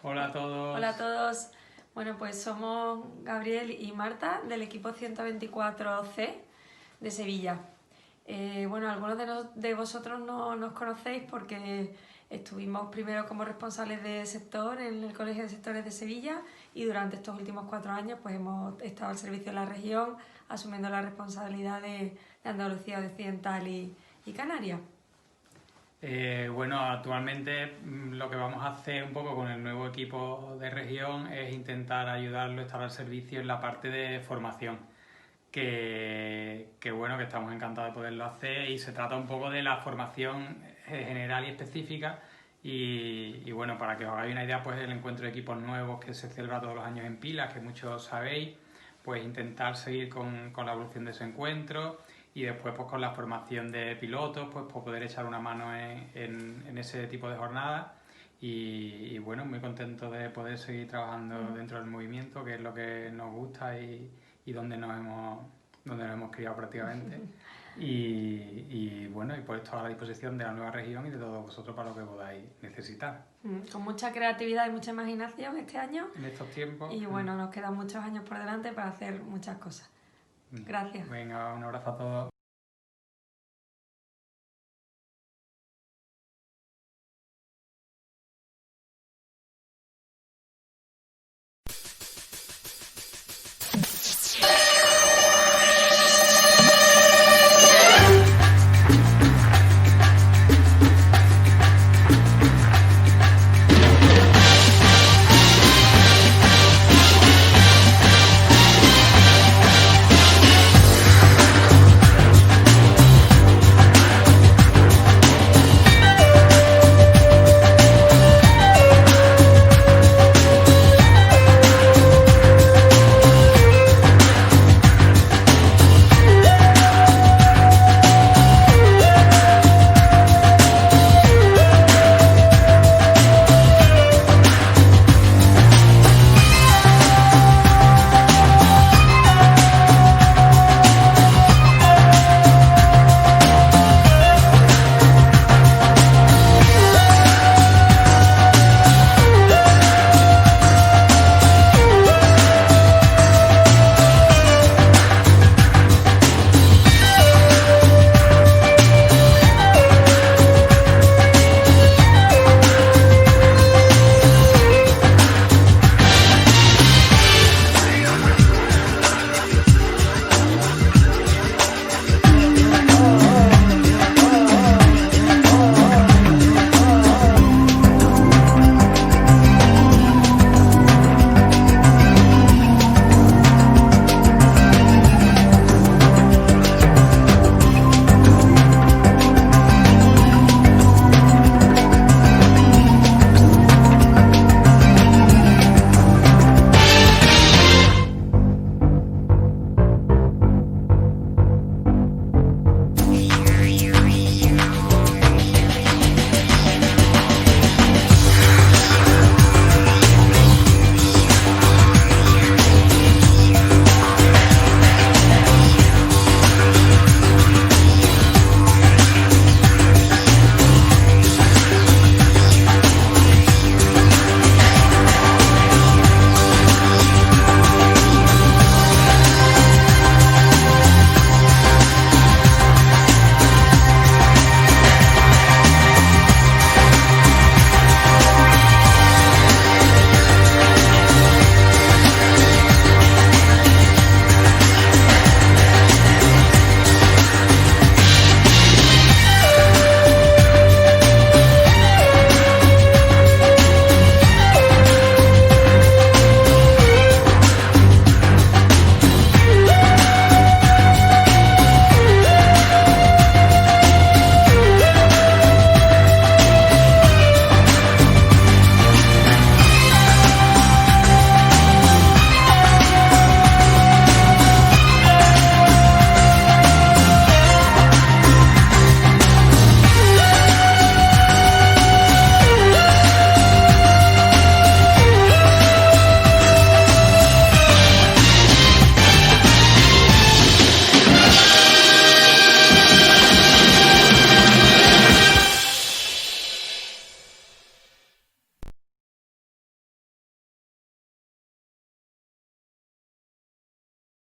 Hola a todos. Hola a todos. Bueno, pues somos Gabriel y Marta del equipo 124C de Sevilla. Bueno, algunos de vosotros no nos conocéis porque estuvimos primero como responsables de sector en el Colegio de Sectores de Sevilla y durante estos últimos 4 años pues hemos estado al servicio de la región asumiendo la responsabilidad de Andalucía Occidental y Canarias. Bueno, actualmente lo que vamos a hacer un poco con el nuevo equipo de región es intentar ayudarlo, estar al servicio en la parte de formación, que bueno, que estamos encantados de poderlo hacer y se trata un poco de la formación general y específica y bueno, para que os hagáis una idea, pues el encuentro de equipos nuevos que se celebra todos los años en Pilas, que muchos sabéis, pues intentar seguir con la evolución de ese encuentro y después pues con la formación de pilotos, pues por poder echar una mano en ese tipo de jornadas y bueno, muy contento de poder seguir trabajando dentro del movimiento, que es lo que nos gusta y donde nos hemos criado prácticamente y bueno, y pues esto a la disposición de la nueva región y de todos vosotros para lo que podáis necesitar. Con mucha creatividad y mucha imaginación este año. En estos tiempos. Y bueno, nos quedan muchos años por delante para hacer muchas cosas. Gracias. Venga, un abrazo a todos.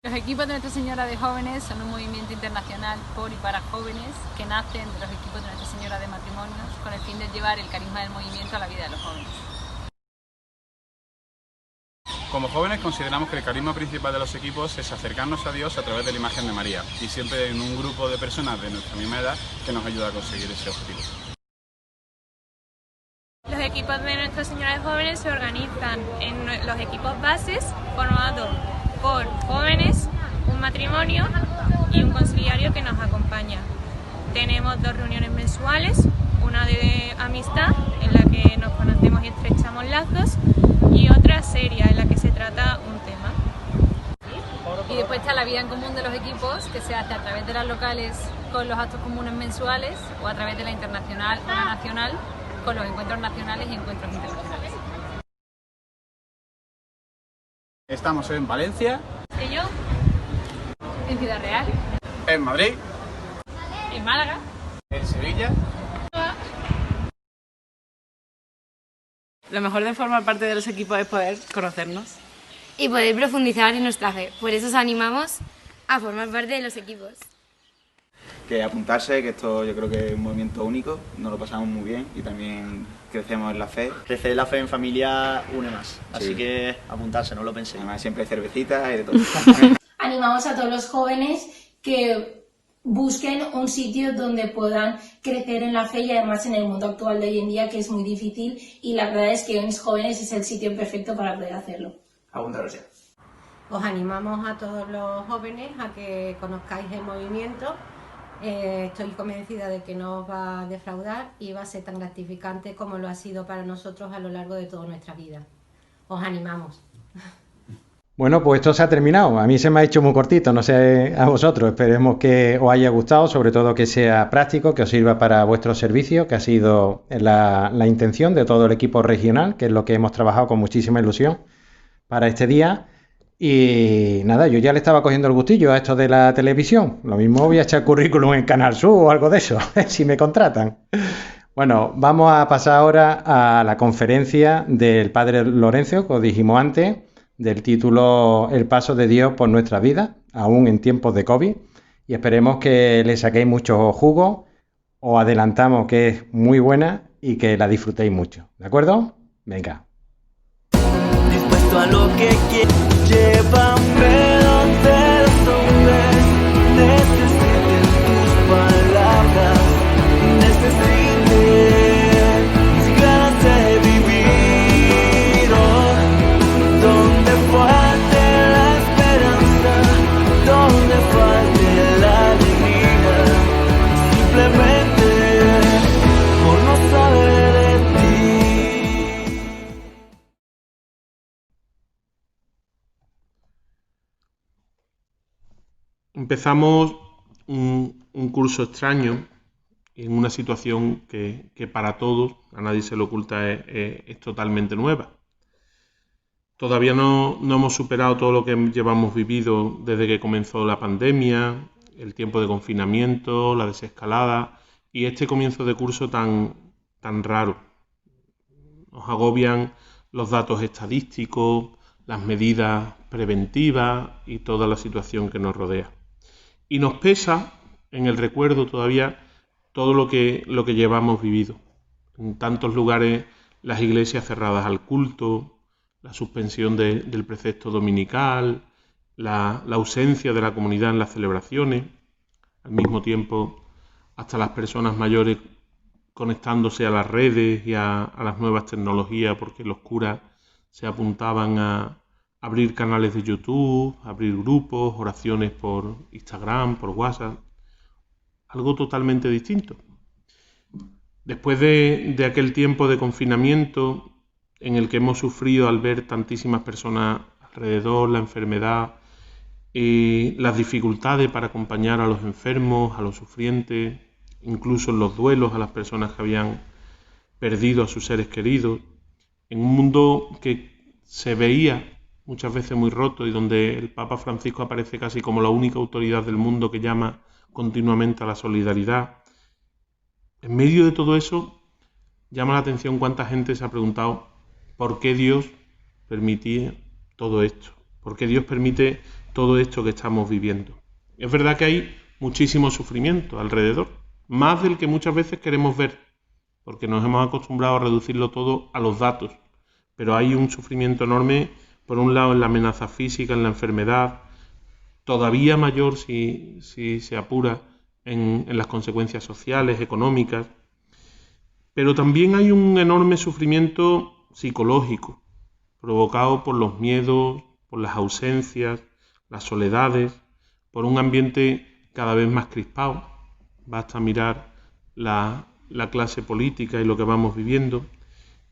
Los equipos de Nuestra Señora de Jóvenes son un movimiento internacional por y para jóvenes que nacen de los equipos de Nuestra Señora de Matrimonios con el fin de llevar el carisma del movimiento a la vida de los jóvenes. Como jóvenes consideramos que el carisma principal de los equipos es acercarnos a Dios a través de la imagen de María y siempre en un grupo de personas de nuestra misma edad que nos ayuda a conseguir ese objetivo. Los equipos de Nuestra Señora de Jóvenes se organizan en los equipos bases formados por jóvenes, un matrimonio y un conciliario que nos acompaña. Tenemos 2 reuniones mensuales, una de amistad en la que nos conocemos y estrechamos lazos y otra seria en la que se trata un tema. Y después está la vida en común de los equipos, que se hace a través de las locales con los actos comunes mensuales o a través de la internacional o la nacional con los encuentros nacionales y encuentros internacionales. Estamos en Valencia, ¿Y yo? En Ciudad Real, en Madrid, en Málaga, en Sevilla. Lo mejor de formar parte de los equipos es poder conocernos y poder profundizar en nuestra fe. Por eso os animamos a formar parte de los equipos. Que apuntarse, que esto yo creo que es un movimiento único, nos lo pasamos muy bien y también crecemos en la fe. Crecer la fe en familia une más, así Sí. que apuntarse, no lo pensé. Además siempre hay cervecitas y de todo. Animamos a todos los jóvenes que busquen un sitio donde puedan crecer en la fe y además en el mundo actual de hoy en día que es muy difícil y la verdad es que Jóvenes Jóvenes es el sitio perfecto para poder hacerlo. Apuntaros ya. Os animamos a todos los jóvenes a que conozcáis el movimiento. Estoy convencida de que no os va a defraudar y va a ser tan gratificante como lo ha sido para nosotros a lo largo de toda nuestra vida. Os animamos. Bueno, pues esto se ha terminado. A mí se me ha hecho muy cortito, no sé a vosotros. Esperemos que os haya gustado, sobre todo que sea práctico, que os sirva para vuestro servicio, que ha sido la intención de todo el equipo regional, que es lo que hemos trabajado con muchísima ilusión para este día. Y nada, yo ya le estaba cogiendo el gustillo a esto de la televisión. Lo mismo voy a echar currículum en Canal Sur o algo de eso, si me contratan. Bueno, vamos a pasar ahora a la conferencia del Padre Lorenzo, que os dijimos antes, del título El paso de Dios por nuestras vidas, aún en tiempos de COVID. Y esperemos que le saquéis mucho jugo. Os adelantamos que es muy buena y que la disfrutéis mucho. ¿De acuerdo? Venga. Dispuesto a lo que quieras, llévame donde los hombres necesiten tus palabras, necesiten mis ganas de vivir, donde falte la esperanza, donde falte la alegría, simplemente por no saber de ti. Empezamos un curso extraño en una situación que para todos, a nadie se le oculta, es totalmente nueva. Todavía no hemos superado todo lo que llevamos vivido desde que comenzó la pandemia, el tiempo de confinamiento, la desescalada y este comienzo de curso tan raro. Nos agobian los datos estadísticos, las medidas preventivas y toda la situación que nos rodea. Y nos pesa en el recuerdo todavía todo lo que llevamos vivido. En tantos lugares las iglesias cerradas al culto, la suspensión del precepto dominical, la ausencia de la comunidad en las celebraciones, al mismo tiempo hasta las personas mayores conectándose a las redes y a las nuevas tecnologías porque los curas se apuntaban a abrir canales de YouTube, abrir grupos, oraciones por Instagram, por WhatsApp, algo totalmente distinto. Después de aquel tiempo de confinamiento en el que hemos sufrido al ver tantísimas personas alrededor, la enfermedad, las dificultades para acompañar a los enfermos, a los sufrientes, incluso en los duelos a las personas que habían perdido a sus seres queridos, en un mundo que se veía muchas veces muy roto y donde el Papa Francisco aparece casi como la única autoridad del mundo que llama continuamente a la solidaridad. En medio de todo eso, llama la atención cuánta gente se ha preguntado por qué Dios permitía todo esto, ¿Por qué Dios permite todo esto que estamos viviendo? Es verdad que hay muchísimo sufrimiento alrededor, más del que muchas veces queremos ver, porque nos hemos acostumbrado a reducirlo todo a los datos. Pero hay un sufrimiento enorme, por un lado en la amenaza física, en la enfermedad, todavía mayor si se apura en las consecuencias sociales, económicas. Pero también hay un enorme sufrimiento psicológico, provocado por los miedos, por las ausencias, las soledades, por un ambiente cada vez más crispado. Basta mirar la clase política y lo que vamos viviendo.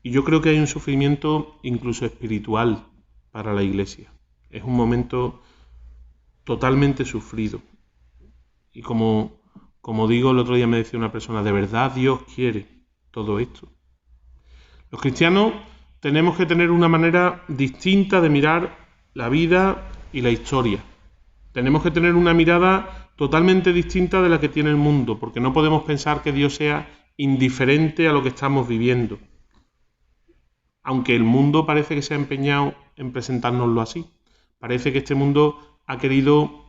Y yo creo que hay un sufrimiento incluso espiritual para la Iglesia. Es un momento totalmente sufrido. Y como digo, el otro día me decía una persona, ¿de verdad Dios quiere todo esto? Los cristianos tenemos que tener una manera distinta de mirar la vida y la historia. Tenemos que tener una mirada totalmente distinta de la que tiene el mundo, porque no podemos pensar que Dios sea indiferente a lo que estamos viviendo. Aunque el mundo parece que se ha empeñado en presentárnoslo así. Parece que este mundo ha querido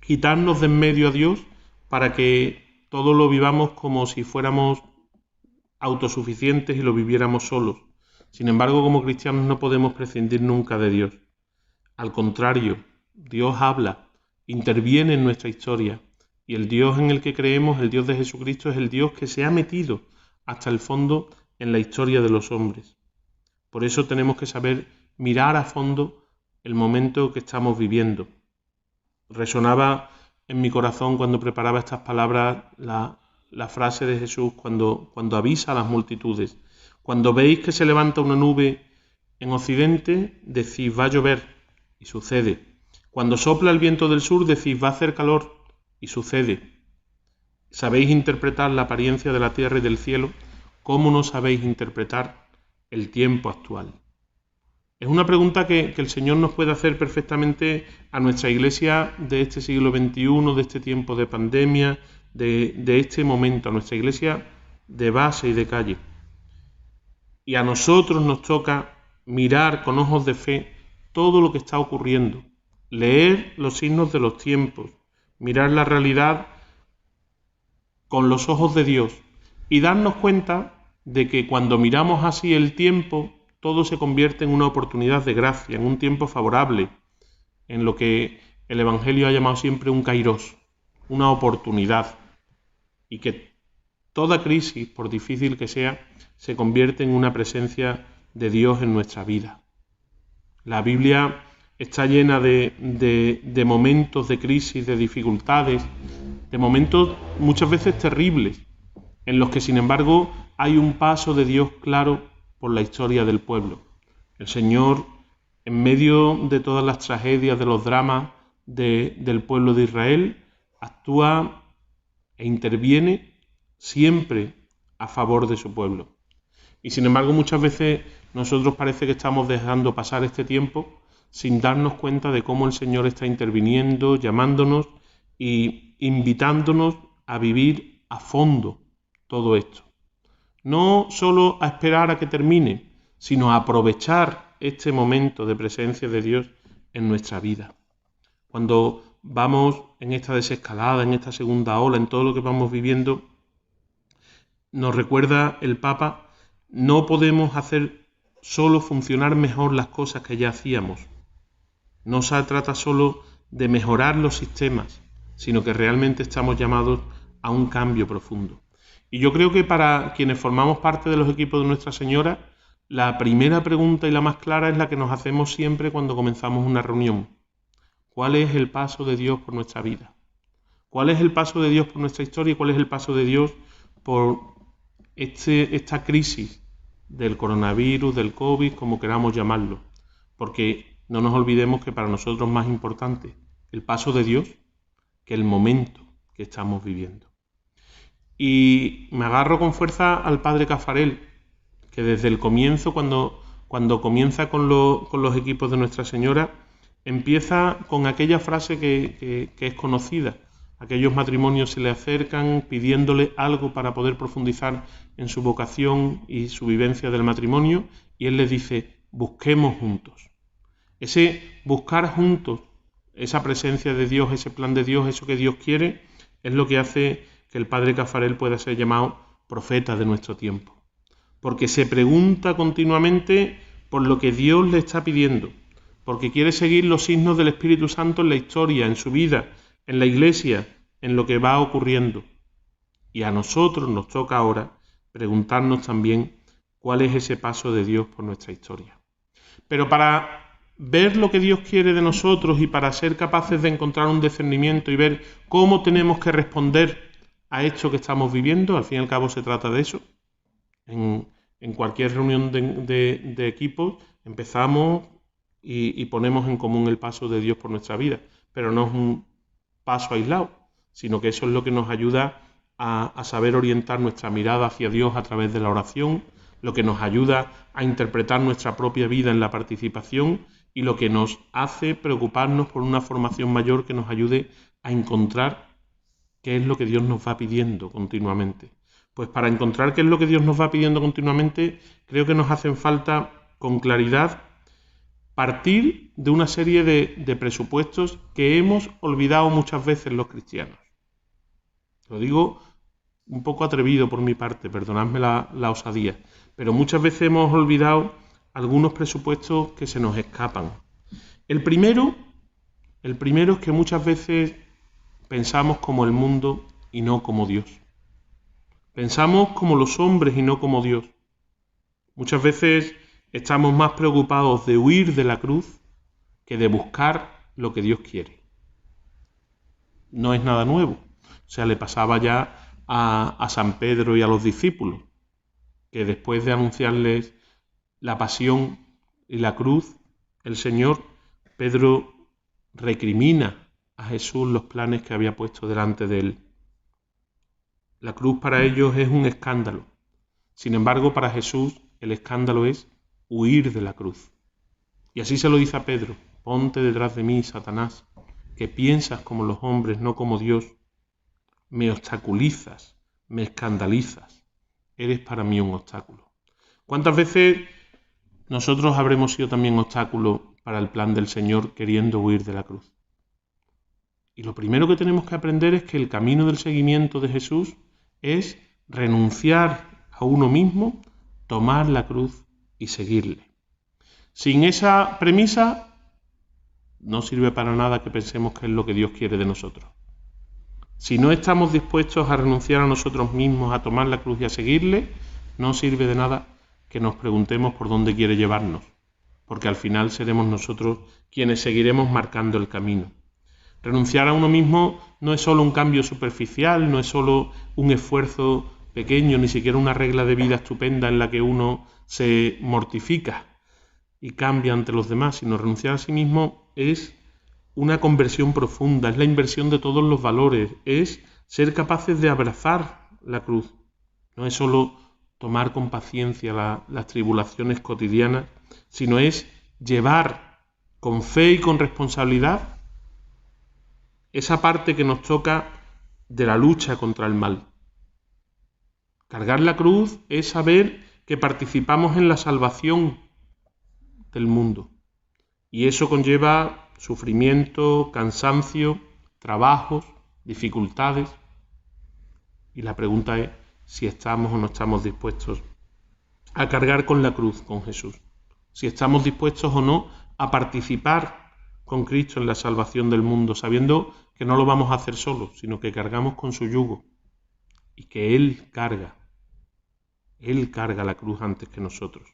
quitarnos de en medio a Dios para que todo lo vivamos como si fuéramos autosuficientes y lo viviéramos solos. Sin embargo, como cristianos no podemos prescindir nunca de Dios. Al contrario, Dios habla, interviene en nuestra historia, y el Dios en el que creemos, el Dios de Jesucristo, es el Dios que se ha metido hasta el fondo en la historia de los hombres. Por eso tenemos que saber mirar a fondo el momento que estamos viviendo. Resonaba en mi corazón cuando preparaba estas palabras la frase de Jesús cuando avisa a las multitudes. Cuando veis que se levanta una nube en occidente, decís va a llover, y sucede. Cuando sopla el viento del sur, decís va a hacer calor, y sucede. ¿Sabéis interpretar la apariencia de la tierra y del cielo? ¿Cómo no sabéis interpretar el tiempo actual? Es una pregunta que el Señor nos puede hacer perfectamente a nuestra Iglesia de este siglo XXI, de este tiempo de pandemia, de este momento, a nuestra Iglesia de base y de calle. Y a nosotros nos toca mirar con ojos de fe todo lo que está ocurriendo, leer los signos de los tiempos, mirar la realidad con los ojos de Dios y darnos cuenta de que cuando miramos así el tiempo, todo se convierte en una oportunidad de gracia, en un tiempo favorable, en lo que el Evangelio ha llamado siempre un kairos, una oportunidad, y que toda crisis, por difícil que sea, se convierte en una presencia de Dios en nuestra vida. La Biblia está llena de momentos de crisis, de dificultades, de momentos muchas veces terribles, en los que sin embargo hay un paso de Dios claro por la historia del pueblo. El Señor, en medio de todas las tragedias, de los dramas del pueblo de Israel, actúa e interviene siempre a favor de su pueblo. Y sin embargo muchas veces nosotros parece que estamos dejando pasar este tiempo sin darnos cuenta de cómo el Señor está interviniendo, llamándonos y invitándonos a vivir a fondo todo esto. No solo a esperar a que termine, sino a aprovechar este momento de presencia de Dios en nuestra vida. Cuando vamos en esta desescalada, en esta segunda ola, en todo lo que vamos viviendo, nos recuerda el Papa, no podemos hacer solo funcionar mejor las cosas que ya hacíamos. No se trata solo de mejorar los sistemas, sino que realmente estamos llamados a un cambio profundo. Y yo creo que para quienes formamos parte de los equipos de Nuestra Señora, la primera pregunta y la más clara es la que nos hacemos siempre cuando comenzamos una reunión. ¿Cuál es el paso de Dios por nuestra vida? ¿Cuál es el paso de Dios por nuestra historia y cuál es el paso de Dios por esta crisis del coronavirus, del COVID, como queramos llamarlo? Porque no nos olvidemos que para nosotros es más importante el paso de Dios que el momento que estamos viviendo. Y me agarro con fuerza al padre Cafarel, que desde el comienzo, cuando comienza con los equipos de Nuestra Señora, empieza con aquella frase que es conocida. Aquellos matrimonios se le acercan pidiéndole algo para poder profundizar en su vocación y su vivencia del matrimonio, y él les dice, busquemos juntos. Ese buscar juntos esa presencia de Dios, ese plan de Dios, eso que Dios quiere, es lo que hace que el padre Caffarel pueda ser llamado profeta de nuestro tiempo. Porque se pregunta continuamente por lo que Dios le está pidiendo, porque quiere seguir los signos del Espíritu Santo en la historia, en su vida, en la Iglesia, en lo que va ocurriendo. Y a nosotros nos toca ahora preguntarnos también cuál es ese paso de Dios por nuestra historia. Pero para ver lo que Dios quiere de nosotros y para ser capaces de encontrar un discernimiento y ver cómo tenemos que responder a esto que estamos viviendo, al fin y al cabo se trata de eso. En cualquier reunión de equipos empezamos y ponemos en común el paso de Dios por nuestra vida, pero no es un paso aislado, sino que eso es lo que nos ayuda a saber orientar nuestra mirada hacia Dios a través de la oración, lo que nos ayuda a interpretar nuestra propia vida en la participación y lo que nos hace preocuparnos por una formación mayor que nos ayude a encontrar qué es lo que Dios nos va pidiendo continuamente. Pues para encontrar qué es lo que Dios nos va pidiendo continuamente, creo que nos hacen falta con claridad partir de una serie de presupuestos que hemos olvidado muchas veces los cristianos. Lo digo un poco atrevido por mi parte, perdonadme la osadía, pero muchas veces hemos olvidado algunos presupuestos que se nos escapan. El primero es que muchas veces pensamos como el mundo y no como Dios. Pensamos como los hombres y no como Dios. Muchas veces estamos más preocupados de huir de la cruz que de buscar lo que Dios quiere. No es nada nuevo. O sea, le pasaba ya a San Pedro y a los discípulos, que después de anunciarles la pasión y la cruz, el Señor, Pedro recrimina a Jesús los planes que había puesto delante de él. La cruz para ellos es un escándalo. Sin embargo, para Jesús el escándalo es huir de la cruz. Y así se lo dice a Pedro: ponte detrás de mí, Satanás, que piensas como los hombres, no como Dios. Me obstaculizas, me escandalizas. Eres para mí un obstáculo. ¿Cuántas veces nosotros habremos sido también obstáculo para el plan del Señor queriendo huir de la cruz? Y lo primero que tenemos que aprender es que el camino del seguimiento de Jesús es renunciar a uno mismo, tomar la cruz y seguirle. Sin esa premisa, no sirve para nada que pensemos que es lo que Dios quiere de nosotros. Si no estamos dispuestos a renunciar a nosotros mismos, a tomar la cruz y a seguirle, no sirve de nada que nos preguntemos por dónde quiere llevarnos, porque al final seremos nosotros quienes seguiremos marcando el camino. Renunciar a uno mismo no es solo un cambio superficial, no es solo un esfuerzo pequeño, ni siquiera una regla de vida estupenda en la que uno se mortifica y cambia ante los demás, sino renunciar a sí mismo es una conversión profunda, es la inversión de todos los valores, es ser capaces de abrazar la cruz. No es solo tomar con paciencia las tribulaciones cotidianas, sino es llevar con fe y con responsabilidad esa parte que nos toca de la lucha contra el mal. Cargar la cruz es saber que participamos en la salvación del mundo. Y eso conlleva sufrimiento, cansancio, trabajos, dificultades. Y la pregunta es si estamos o no estamos dispuestos a cargar con la cruz con Jesús. Si estamos dispuestos o no a participar con Cristo en la salvación del mundo, sabiendo que no lo vamos a hacer solos, sino que cargamos con su yugo y que Él carga la cruz antes que nosotros.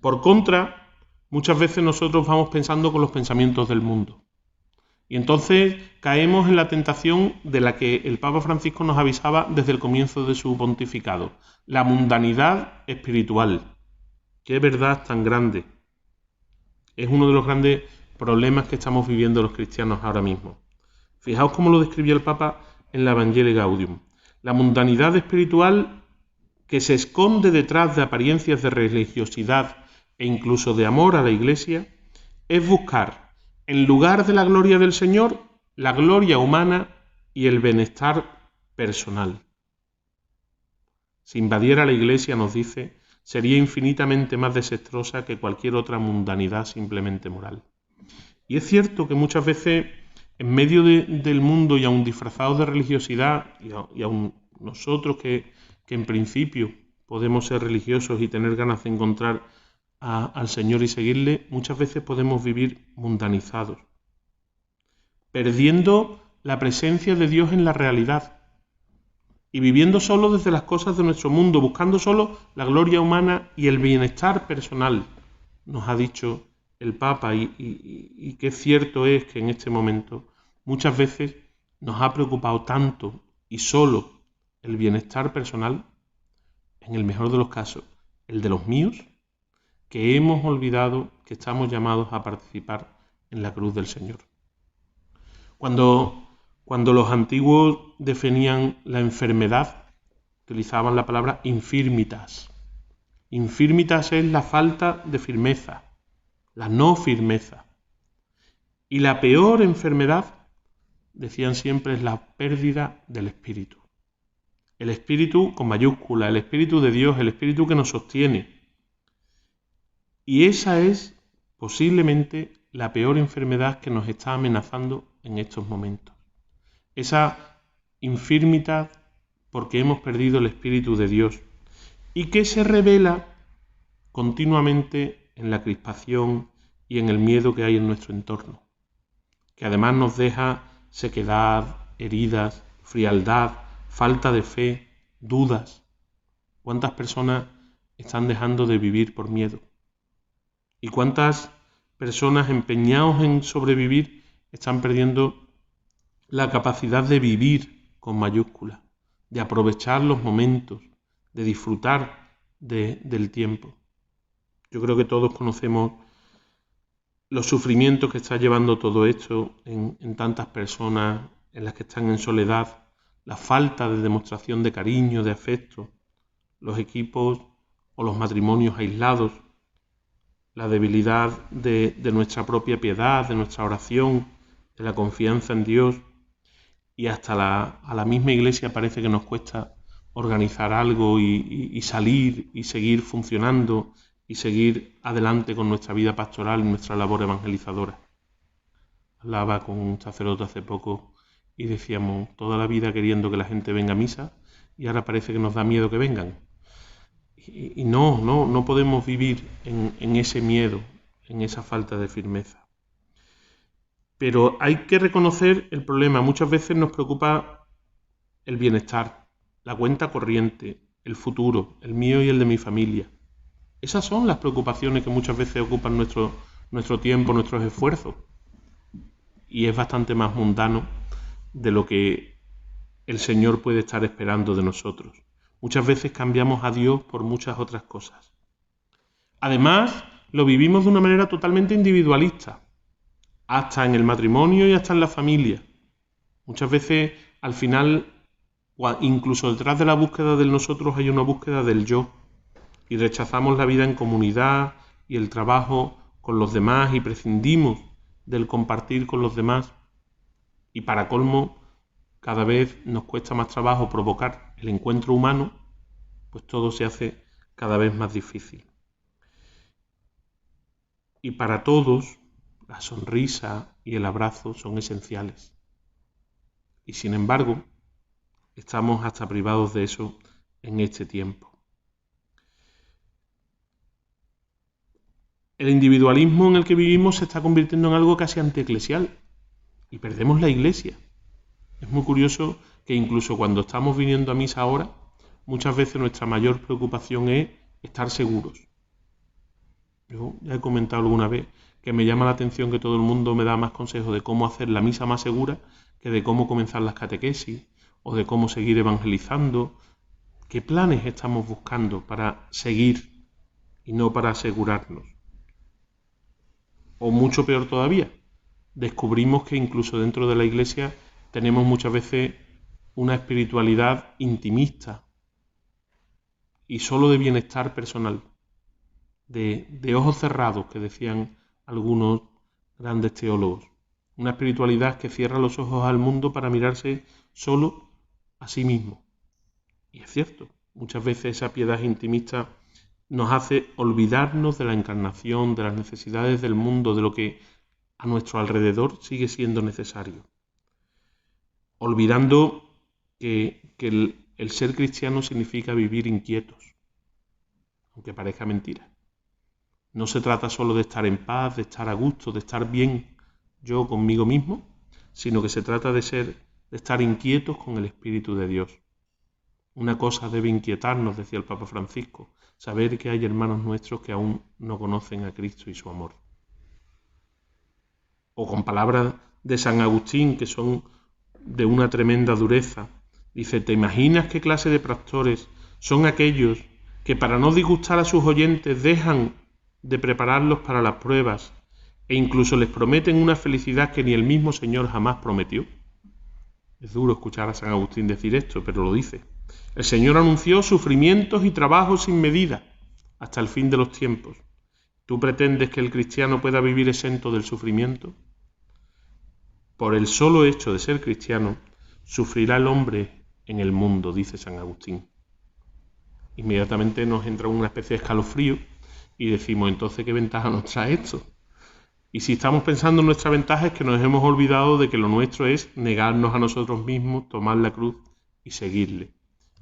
Por contra, muchas veces nosotros vamos pensando con los pensamientos del mundo y entonces caemos en la tentación de la que el Papa Francisco nos avisaba desde el comienzo de su pontificado: la mundanidad espiritual. ¡Qué verdad tan grande! Es uno de los grandes problemas que estamos viviendo los cristianos ahora mismo. Fijaos cómo lo describía el Papa en la Evangelii Gaudium. La mundanidad espiritual que se esconde detrás de apariencias de religiosidad e incluso de amor a la Iglesia es buscar, en lugar de la gloria del Señor, la gloria humana y el bienestar personal. Si invadiera la Iglesia, nos dice, sería infinitamente más desastrosa que cualquier otra mundanidad simplemente moral. Y es cierto que muchas veces, en medio del mundo y aun disfrazados de religiosidad, y aun nosotros que en principio podemos ser religiosos y tener ganas de encontrar al Señor y seguirle, muchas veces podemos vivir mundanizados, perdiendo la presencia de Dios en la realidad y viviendo solo desde las cosas de nuestro mundo, buscando solo la gloria humana y el bienestar personal, nos ha dicho el Papa, y qué cierto es que en este momento muchas veces nos ha preocupado tanto y solo el bienestar personal, en el mejor de los casos, el de los míos, que hemos olvidado que estamos llamados a participar en la cruz del Señor. Cuando los antiguos definían la enfermedad, utilizaban la palabra infirmitas. Infirmitas es la falta de firmeza, la no firmeza. Y la peor enfermedad, decían siempre, es la pérdida del espíritu. El espíritu con mayúscula, el espíritu de Dios, el espíritu que nos sostiene. Y esa es posiblemente la peor enfermedad que nos está amenazando en estos momentos. Esa infirmidad porque hemos perdido el espíritu de Dios y que se revela continuamente en la crispación y en el miedo que hay en nuestro entorno, que además nos deja sequedad, heridas, frialdad, falta de fe, dudas. ¿Cuántas personas están dejando de vivir por miedo? ¿Y cuántas personas empeñados en sobrevivir están perdiendo la capacidad de vivir con mayúscula, de aprovechar los momentos, de disfrutar del tiempo? Yo creo que todos conocemos los sufrimientos que está llevando todo esto en tantas personas, en las que están en soledad, la falta de demostración de cariño, de afecto, los equipos o los matrimonios aislados, la debilidad de nuestra propia piedad, de nuestra oración, de la confianza en Dios, y hasta a la misma Iglesia parece que nos cuesta organizar algo y salir y seguir funcionando y seguir adelante con nuestra vida pastoral y nuestra labor evangelizadora. Hablaba con un sacerdote hace poco y decíamos, toda la vida queriendo que la gente venga a misa y ahora parece que nos da miedo que vengan. Y no podemos vivir en ese miedo, en esa falta de firmeza. Pero hay que reconocer el problema. Muchas veces nos preocupa el bienestar, la cuenta corriente, el futuro, el mío y el de mi familia. Esas son las preocupaciones que muchas veces ocupan nuestro tiempo, nuestros esfuerzos. Y es bastante más mundano de lo que el Señor puede estar esperando de nosotros. Muchas veces cambiamos a Dios por muchas otras cosas. Además, lo vivimos de una manera totalmente individualista, hasta en el matrimonio y hasta en la familia. Muchas veces, al final, incluso detrás de la búsqueda del nosotros hay una búsqueda del yo, y rechazamos la vida en comunidad y el trabajo con los demás y prescindimos del compartir con los demás. Y para colmo, cada vez nos cuesta más trabajo provocar el encuentro humano, pues todo se hace cada vez más difícil. Y para todos, la sonrisa y el abrazo son esenciales. Y sin embargo, estamos hasta privados de eso en este tiempo. El individualismo en el que vivimos se está convirtiendo en algo casi antieclesial y perdemos la Iglesia. Es muy curioso que incluso cuando estamos viniendo a misa ahora, muchas veces nuestra mayor preocupación es estar seguros. Yo ya he comentado alguna vez que me llama la atención que todo el mundo me da más consejos de cómo hacer la misa más segura que de cómo comenzar las catequesis o de cómo seguir evangelizando. ¿Qué planes estamos buscando para seguir y no para asegurarnos? O mucho peor todavía, descubrimos que incluso dentro de la Iglesia tenemos muchas veces una espiritualidad intimista y solo de bienestar personal, de ojos cerrados, que decían algunos grandes teólogos. Una espiritualidad que cierra los ojos al mundo para mirarse solo a sí mismo. Y es cierto, muchas veces esa piedad intimista nos hace olvidarnos de la encarnación, de las necesidades del mundo, de lo que a nuestro alrededor sigue siendo necesario. Olvidando que el ser cristiano significa vivir inquietos, aunque parezca mentira. No se trata solo de estar en paz, de estar a gusto, de estar bien yo conmigo mismo, sino que se trata de estar inquietos con el Espíritu de Dios. Una cosa debe inquietarnos, decía el Papa Francisco, saber que hay hermanos nuestros que aún no conocen a Cristo y su amor. O con palabras de San Agustín, que son de una tremenda dureza, dice: ¿te imaginas qué clase de pastores son aquellos que para no disgustar a sus oyentes dejan de prepararlos para las pruebas e incluso les prometen una felicidad que ni el mismo Señor jamás prometió? Es duro escuchar a San Agustín decir esto, pero lo dice. El Señor anunció sufrimientos y trabajos sin medida hasta el fin de los tiempos. ¿Tú pretendes que el cristiano pueda vivir exento del sufrimiento? Por el solo hecho de ser cristiano, sufrirá el hombre en el mundo, dice San Agustín. Inmediatamente nos entra una especie de escalofrío y decimos, entonces, ¿qué ventaja nos trae esto? Y si estamos pensando en nuestra ventaja es que nos hemos olvidado de que lo nuestro es negarnos a nosotros mismos, tomar la cruz y seguirle.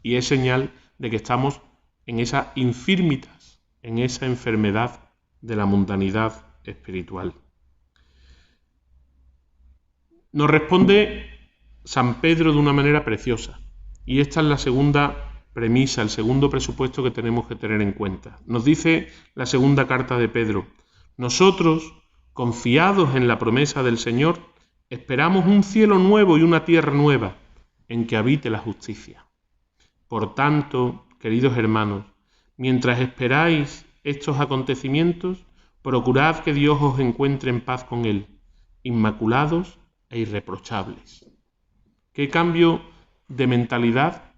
Y es señal de que estamos en esas infirmitas, en esa enfermedad de la mundanidad espiritual. Nos responde San Pedro de una manera preciosa. Y esta es la segunda premisa, el segundo presupuesto que tenemos que tener en cuenta. Nos dice la segunda carta de Pedro: nosotros, confiados en la promesa del Señor, esperamos un cielo nuevo y una tierra nueva en que habite la justicia. Por tanto, queridos hermanos, mientras esperáis estos acontecimientos, procurad que Dios os encuentre en paz con Él, inmaculados e irreprochables. ¿Qué cambio de mentalidad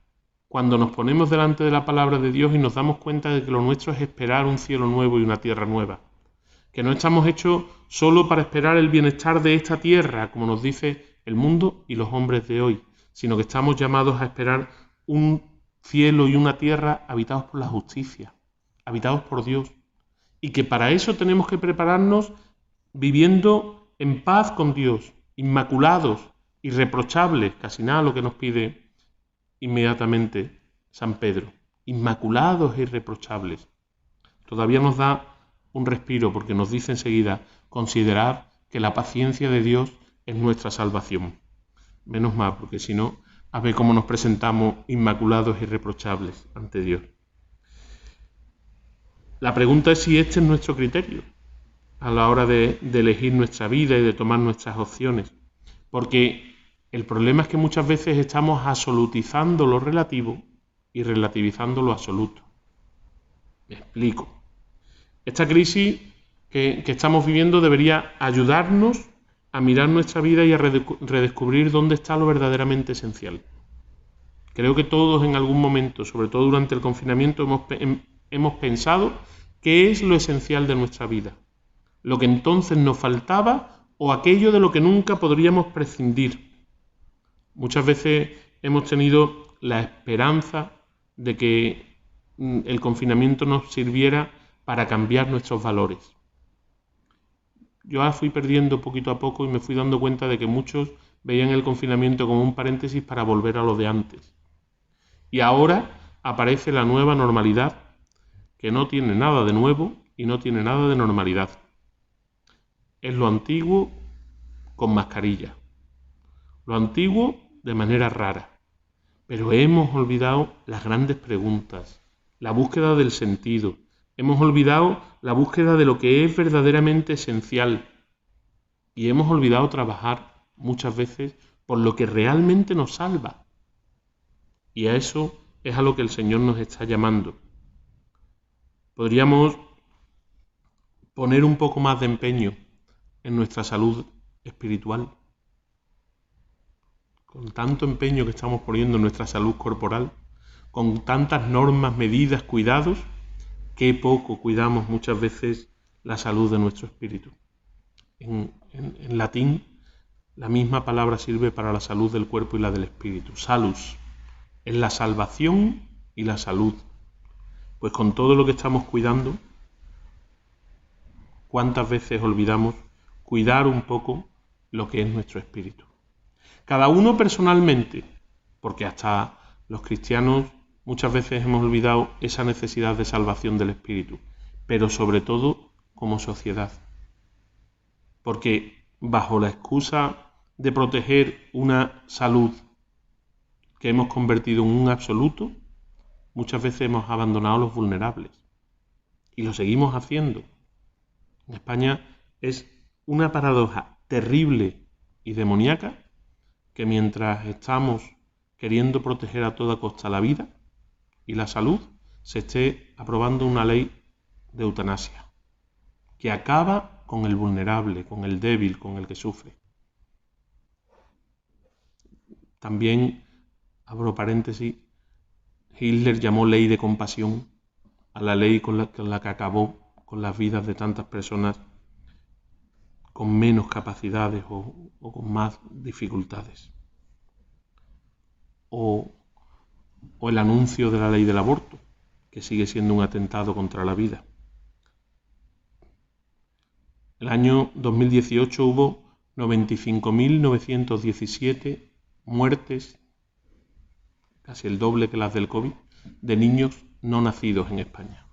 cuando nos ponemos delante de la palabra de Dios y nos damos cuenta de que lo nuestro es esperar un cielo nuevo y una tierra nueva? Que no estamos hechos solo para esperar el bienestar de esta tierra, como nos dice el mundo y los hombres de hoy, sino que estamos llamados a esperar un cielo y una tierra habitados por la justicia, habitados por Dios, y que para eso tenemos que prepararnos viviendo en paz con Dios, inmaculados, irreprochables, casi nada lo que nos pide inmediatamente San Pedro, inmaculados e irreprochables. Todavía nos da un respiro porque nos dice enseguida: considerad que la paciencia de Dios es nuestra salvación. Menos mal, porque si no, a ver cómo nos presentamos inmaculados e irreprochables ante Dios. La pregunta es si este es nuestro criterio a la hora de elegir nuestra vida y de tomar nuestras opciones. Porque el problema es que muchas veces estamos absolutizando lo relativo y relativizando lo absoluto. Me explico. Esta crisis que estamos viviendo debería ayudarnos a mirar nuestra vida y a redescubrir dónde está lo verdaderamente esencial. Creo que todos en algún momento, sobre todo durante el confinamiento, hemos pensado qué es lo esencial de nuestra vida, lo que entonces nos faltaba o aquello de lo que nunca podríamos prescindir. Muchas veces hemos tenido la esperanza de que el confinamiento nos sirviera para cambiar nuestros valores. Yo ahora fui perdiendo poquito a poco y me fui dando cuenta de que muchos veían el confinamiento como un paréntesis para volver a lo de antes. Y ahora aparece la nueva normalidad, que no tiene nada de nuevo y no tiene nada de normalidad. Es lo antiguo con mascarilla. Lo antiguo de manera rara. Pero hemos olvidado las grandes preguntas, la búsqueda del sentido. Hemos olvidado la búsqueda de lo que es verdaderamente esencial. Y hemos olvidado trabajar muchas veces por lo que realmente nos salva. Y a eso es a lo que el Señor nos está llamando. Podríamos poner un poco más de empeño en nuestra salud espiritual. Con tanto empeño que estamos poniendo en nuestra salud corporal, con tantas normas, medidas, cuidados, qué poco cuidamos muchas veces la salud de nuestro espíritu. En latín, la misma palabra sirve para la salud del cuerpo y la del espíritu. Salus es la salvación y la salud. Pues con todo lo que estamos cuidando, ¿cuántas veces olvidamos cuidar un poco lo que es nuestro espíritu. Cada uno personalmente, porque hasta los cristianos muchas veces hemos olvidado esa necesidad de salvación del espíritu, pero sobre todo como sociedad. Porque bajo la excusa de proteger una salud que hemos convertido en un absoluto, muchas veces hemos abandonado a los vulnerables. Y lo seguimos haciendo. En España es una paradoja terrible y demoníaca que mientras estamos queriendo proteger a toda costa la vida y la salud, se esté aprobando una ley de eutanasia que acaba con el vulnerable, con el débil, con el que sufre. También, abro paréntesis, Hitler llamó ley de compasión a la ley con la que acabó con las vidas de tantas personas con menos capacidades o con más dificultades. O el anuncio de la ley del aborto, que sigue siendo un atentado contra la vida. El año 2018 hubo 95.917 muertes, casi el doble que las del COVID, de niños no nacidos en España.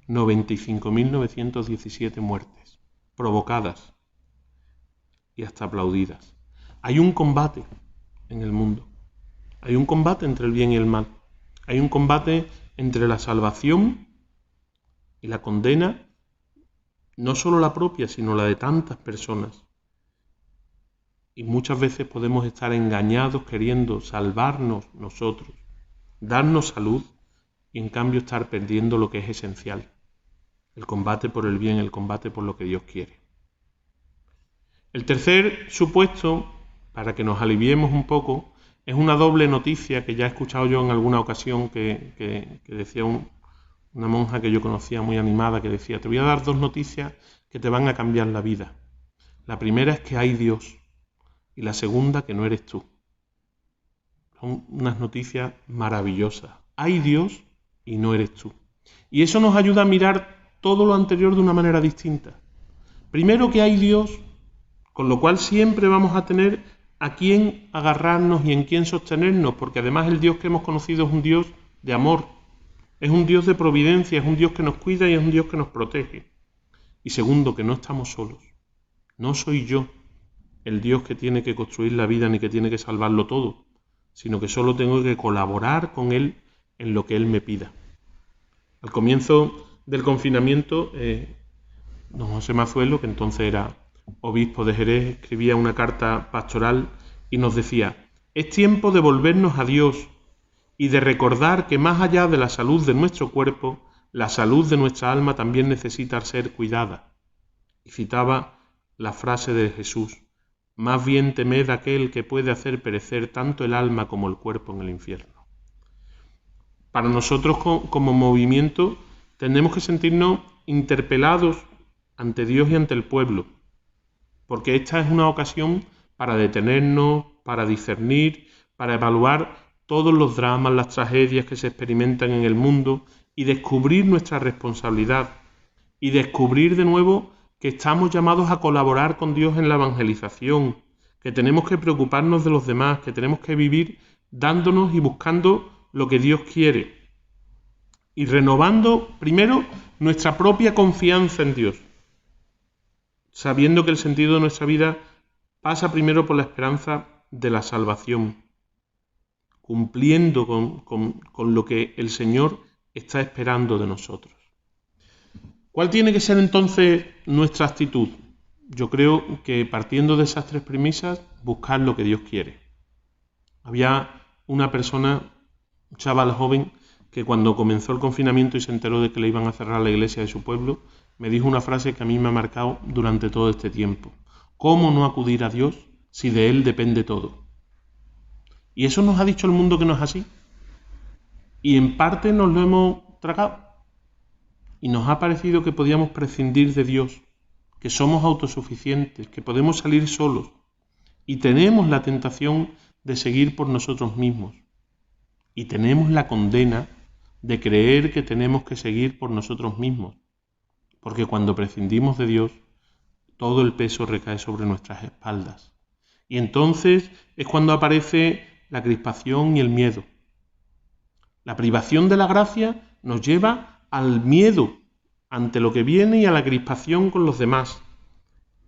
95.917 muertes, provocadas y hasta aplaudidas. Hay un combate en el mundo. Hay un combate entre el bien y el mal. Hay un combate entre la salvación y la condena, no solo la propia, sino la de tantas personas. Y muchas veces podemos estar engañados queriendo salvarnos nosotros, darnos salud, y en cambio estar perdiendo lo que es esencial. El combate por el bien, el combate por lo que Dios quiere. El tercer supuesto, para que nos aliviemos un poco, es una doble noticia que ya he escuchado yo en alguna ocasión que decía una monja que yo conocía muy animada, que decía: te voy a dar dos noticias que te van a cambiar la vida. La primera es que hay Dios y la segunda que no eres tú. Son unas noticias maravillosas. Hay Dios y no eres tú. Y eso nos ayuda a mirar todo lo anterior de una manera distinta. Primero, que hay Dios, con lo cual siempre vamos a tener a quién agarrarnos y en quién sostenernos, porque además el Dios que hemos conocido es un Dios de amor, es un Dios de providencia, es un Dios que nos cuida y es un Dios que nos protege. Y segundo, que no estamos solos. No soy yo el Dios que tiene que construir la vida ni que tiene que salvarlo todo, sino que solo tengo que colaborar con Él en lo que Él me pida. Al comienzo del confinamiento, don José Mazuelo, que entonces era obispo de Jerez, escribía una carta pastoral y nos decía: es tiempo de volvernos a Dios y de recordar que más allá de la salud de nuestro cuerpo, la salud de nuestra alma también necesita ser cuidada. Y citaba la frase de Jesús: más bien temed aquel que puede hacer perecer tanto el alma como el cuerpo en el infierno. Para nosotros como movimiento tenemos que sentirnos interpelados ante Dios y ante el pueblo, porque esta es una ocasión para detenernos, para discernir, para evaluar todos los dramas, las tragedias que se experimentan en el mundo y descubrir nuestra responsabilidad y descubrir de nuevo que estamos llamados a colaborar con Dios en la evangelización, que tenemos que preocuparnos de los demás, que tenemos que vivir dándonos y buscando lo que Dios quiere y renovando primero nuestra propia confianza en Dios, sabiendo que el sentido de nuestra vida pasa primero por la esperanza de la salvación, cumpliendo con lo que el Señor está esperando de nosotros. ¿Cuál tiene que ser entonces nuestra actitud? Yo creo que partiendo de esas tres premisas, buscar lo que Dios quiere. Había una persona, un chaval joven, que cuando comenzó el confinamiento y se enteró de que le iban a cerrar la iglesia de su pueblo, me dijo una frase que a mí me ha marcado durante todo este tiempo: ¿cómo no acudir a Dios si de Él depende todo? Y eso nos ha dicho el mundo que no es así. Y en parte nos lo hemos tragado. Y nos ha parecido que podíamos prescindir de Dios, que somos autosuficientes, que podemos salir solos. Y tenemos la tentación de seguir por nosotros mismos. Y tenemos la condena de creer que tenemos que seguir por nosotros mismos. Porque cuando prescindimos de Dios, todo el peso recae sobre nuestras espaldas. Y entonces es cuando aparece la crispación y el miedo. La privación de la gracia nos lleva al miedo ante lo que viene y a la crispación con los demás.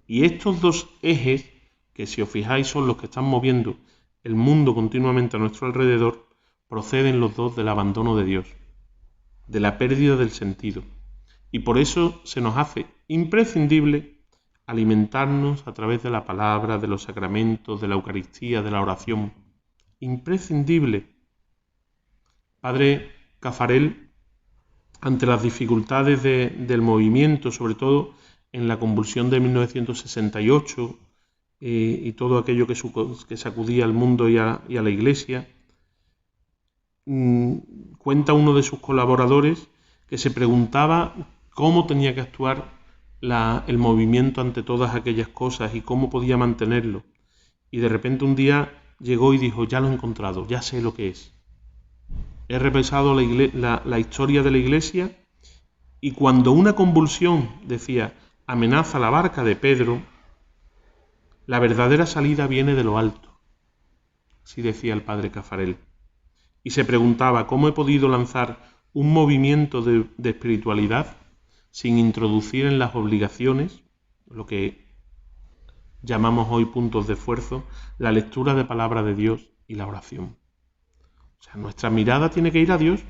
Y estos dos ejes, que si os fijáis son los que están moviendo el mundo continuamente a nuestro alrededor, proceden los dos del abandono de Dios, de la pérdida del sentido. Y por eso se nos hace imprescindible alimentarnos a través de la palabra, de los sacramentos, de la Eucaristía, de la oración. Imprescindible. Padre Caffarel, ante las dificultades del movimiento, sobre todo en la convulsión de 1968 y todo aquello que sacudía al mundo y a la Iglesia, cuenta uno de sus colaboradores que se preguntaba cómo tenía que actuar el movimiento ante todas aquellas cosas y cómo podía mantenerlo. Y de repente un día llegó y dijo: ya lo he encontrado, ya sé lo que es. He repasado la historia de la Iglesia y cuando una convulsión, decía, amenaza la barca de Pedro, la verdadera salida viene de lo alto. Así decía el padre Caffarel. Y se preguntaba: ¿cómo he podido lanzar un movimiento de espiritualidad sin introducir en las obligaciones, lo que llamamos hoy puntos de esfuerzo, la lectura de palabra de Dios y la oración? O sea, nuestra mirada tiene que ir a Dios.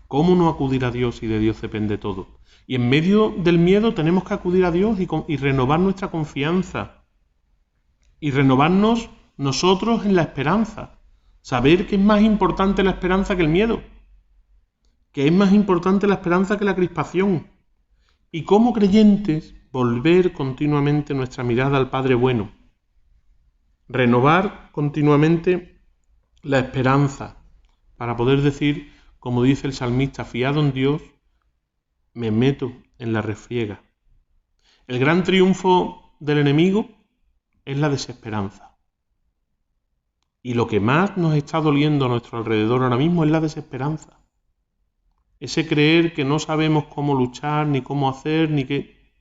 ¿Cómo no acudir a Dios si de Dios depende todo? Y en medio del miedo tenemos que acudir a Dios y renovar nuestra confianza. Y renovarnos nosotros en la esperanza. Saber que es más importante la esperanza que el miedo. Que es más importante la esperanza que la crispación. Y como creyentes, volver continuamente nuestra mirada al Padre bueno. Renovar continuamente la esperanza, para poder decir, como dice el salmista: fiado en Dios, me meto en la refriega. El gran triunfo del enemigo es la desesperanza. Y lo que más nos está doliendo a nuestro alrededor ahora mismo es la desesperanza. Ese creer que no sabemos cómo luchar, ni cómo hacer, ni qué.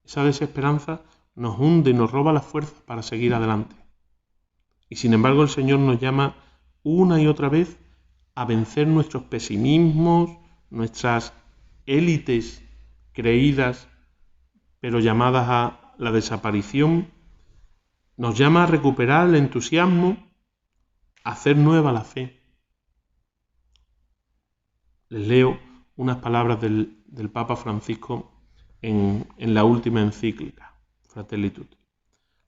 Esa desesperanza nos hunde y nos roba las fuerzas para seguir adelante. Y sin embargo el Señor nos llama una y otra vez a vencer nuestros pesimismos, nuestras élites creídas, pero llamadas a la desaparición. Nos llama a recuperar el entusiasmo, a hacer nueva la fe. Les leo unas palabras del Papa Francisco en la última encíclica, Fratelli Tutti.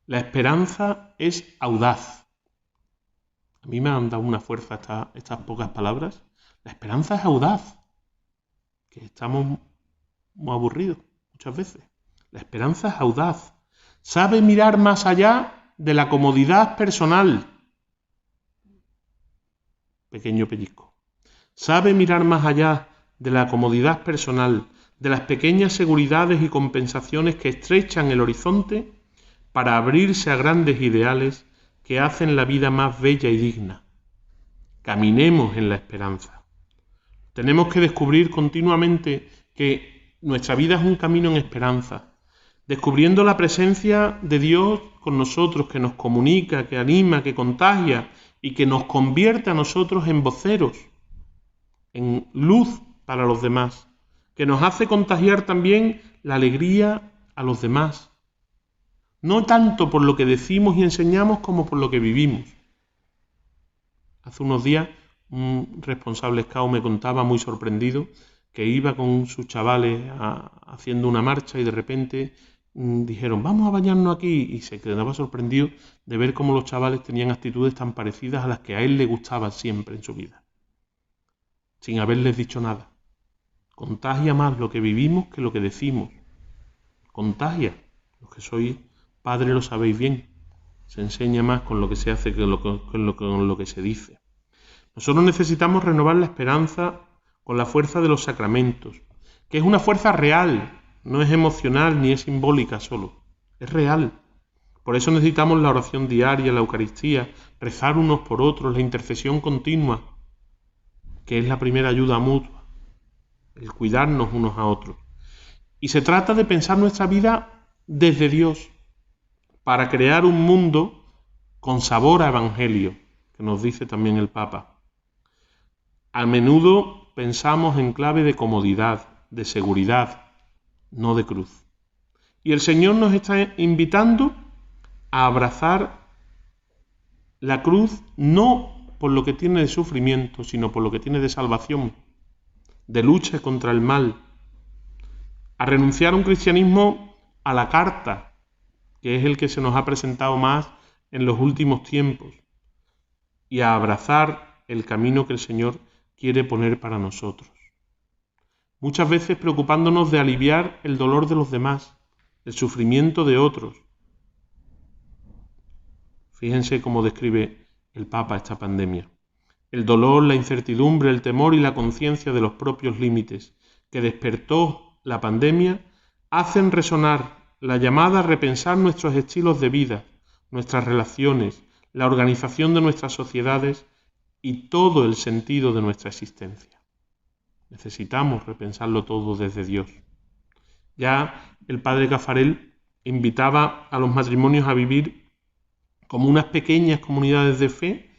La esperanza es audaz. A mí me han dado una fuerza estas pocas palabras. La esperanza es audaz, que estamos muy aburridos muchas veces. La esperanza es audaz. Sabe mirar más allá de la comodidad personal. Pequeño pellizco. Sabe mirar más allá de la comodidad personal, de las pequeñas seguridades y compensaciones que estrechan el horizonte para abrirse a grandes ideales que hacen la vida más bella y digna. Caminemos en la esperanza. Tenemos que descubrir continuamente que nuestra vida es un camino en esperanza, descubriendo la presencia de Dios con nosotros, que nos comunica, que anima, que contagia y que nos convierte a nosotros en voceros, en luz para los demás, que nos hace contagiar también la alegría a los demás, no tanto por lo que decimos y enseñamos como por lo que vivimos. Hace unos días un responsable scout me contaba, muy sorprendido, que iba con sus chavales haciendo una marcha y de repente dijeron: vamos a bañarnos aquí, y se quedaba sorprendido de ver cómo los chavales tenían actitudes tan parecidas a las que a él le gustaban siempre en su vida, sin haberles dicho nada. Contagia más lo que vivimos que lo que decimos. Contagia. Los que sois padres lo sabéis bien. Se enseña más con lo que se hace que con lo que se dice. Nosotros necesitamos renovar la esperanza con la fuerza de los sacramentos, que es una fuerza real, no es emocional ni es simbólica solo, es real. Por eso necesitamos la oración diaria, la Eucaristía, rezar unos por otros, la intercesión continua, que es la primera ayuda mutua, el cuidarnos unos a otros. Y se trata de pensar nuestra vida desde Dios para crear un mundo con sabor a evangelio, que nos dice también el Papa. A menudo pensamos en clave de comodidad, de seguridad, no de cruz. Y el Señor nos está invitando a abrazar la cruz no por lo que tiene de sufrimiento, sino por lo que tiene de salvación, de lucha contra el mal, a renunciar a un cristianismo a la carta, que es el que se nos ha presentado más en los últimos tiempos, y a abrazar el camino que el Señor quiere poner para nosotros. Muchas veces preocupándonos de aliviar el dolor de los demás, el sufrimiento de otros. Fíjense cómo describe el Papa esta pandemia. El dolor, la incertidumbre, el temor y la conciencia de los propios límites que despertó la pandemia hacen resonar la llamada a repensar nuestros estilos de vida, nuestras relaciones, la organización de nuestras sociedades y todo el sentido de nuestra existencia. Necesitamos repensarlo todo desde Dios. Ya el padre Caffarel invitaba a los matrimonios a vivir como unas pequeñas comunidades de fe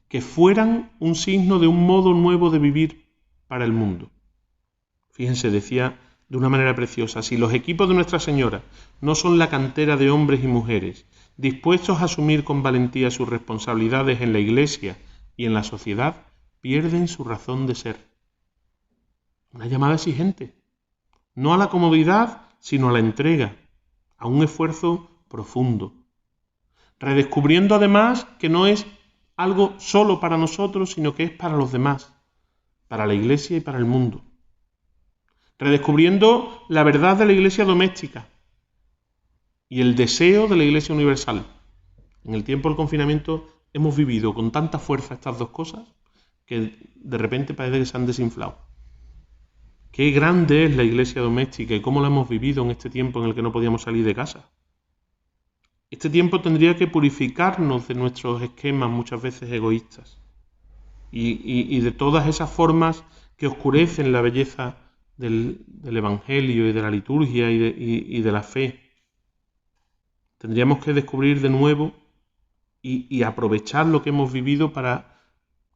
que fueran un signo de un modo nuevo de vivir para el mundo. Fíjense, decía de una manera preciosa, si los equipos de Nuestra Señora no son la cantera de hombres y mujeres dispuestos a asumir con valentía sus responsabilidades en la Iglesia y en la sociedad, pierden su razón de ser. Una llamada exigente, no a la comodidad, sino a la entrega, a un esfuerzo profundo, redescubriendo además que no es algo solo para nosotros, sino que es para los demás, para la Iglesia y para el mundo. Redescubriendo la verdad de la Iglesia doméstica y el deseo de la Iglesia universal. En el tiempo del confinamiento hemos vivido con tanta fuerza estas dos cosas que de repente parece que se han desinflado. Qué grande es la Iglesia doméstica y cómo la hemos vivido en este tiempo en el que no podíamos salir de casa. Este tiempo tendría que purificarnos de nuestros esquemas muchas veces egoístas y de todas esas formas que oscurecen la belleza del Evangelio y de la liturgia y de la fe. Tendríamos que descubrir de nuevo y aprovechar lo que hemos vivido para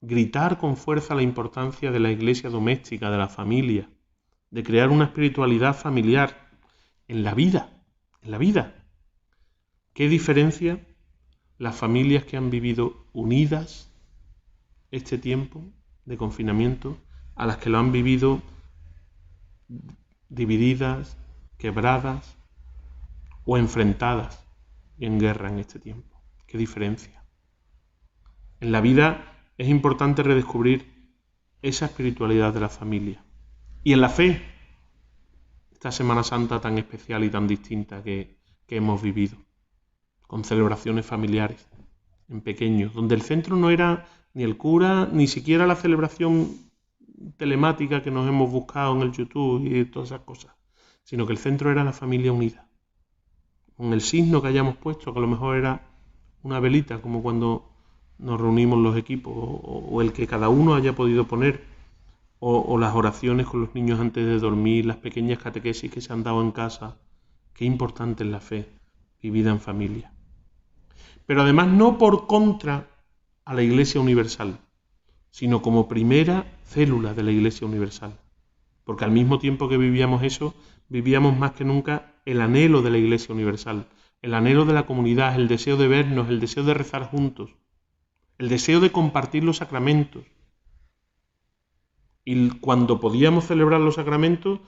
gritar con fuerza la importancia de la Iglesia doméstica, de la familia, de crear una espiritualidad familiar en la vida, ¿Qué diferencia las familias que han vivido unidas este tiempo de confinamiento a las que lo han vivido divididas, quebradas o enfrentadas en guerra en este tiempo? ¿Qué diferencia? En la vida es importante redescubrir esa espiritualidad de la familia. Y en la fe, esta Semana Santa tan especial y tan distinta que hemos vivido, con celebraciones familiares, en pequeños, donde el centro no era ni el cura, ni siquiera la celebración telemática que nos hemos buscado en el YouTube y todas esas cosas, sino que el centro era la familia unida, con el signo que hayamos puesto, que a lo mejor era una velita, como cuando nos reunimos los equipos, o el que cada uno haya podido poner, o las oraciones con los niños antes de dormir, las pequeñas catequesis que se han dado en casa. Qué importante es la fe vivida en familia. Pero además no por contra a la Iglesia universal, sino como primera célula de la Iglesia universal. Porque al mismo tiempo que vivíamos eso, vivíamos más que nunca el anhelo de la Iglesia universal, el anhelo de la comunidad, el deseo de vernos, el deseo de rezar juntos, el deseo de compartir los sacramentos. Y cuando podíamos celebrar los sacramentos,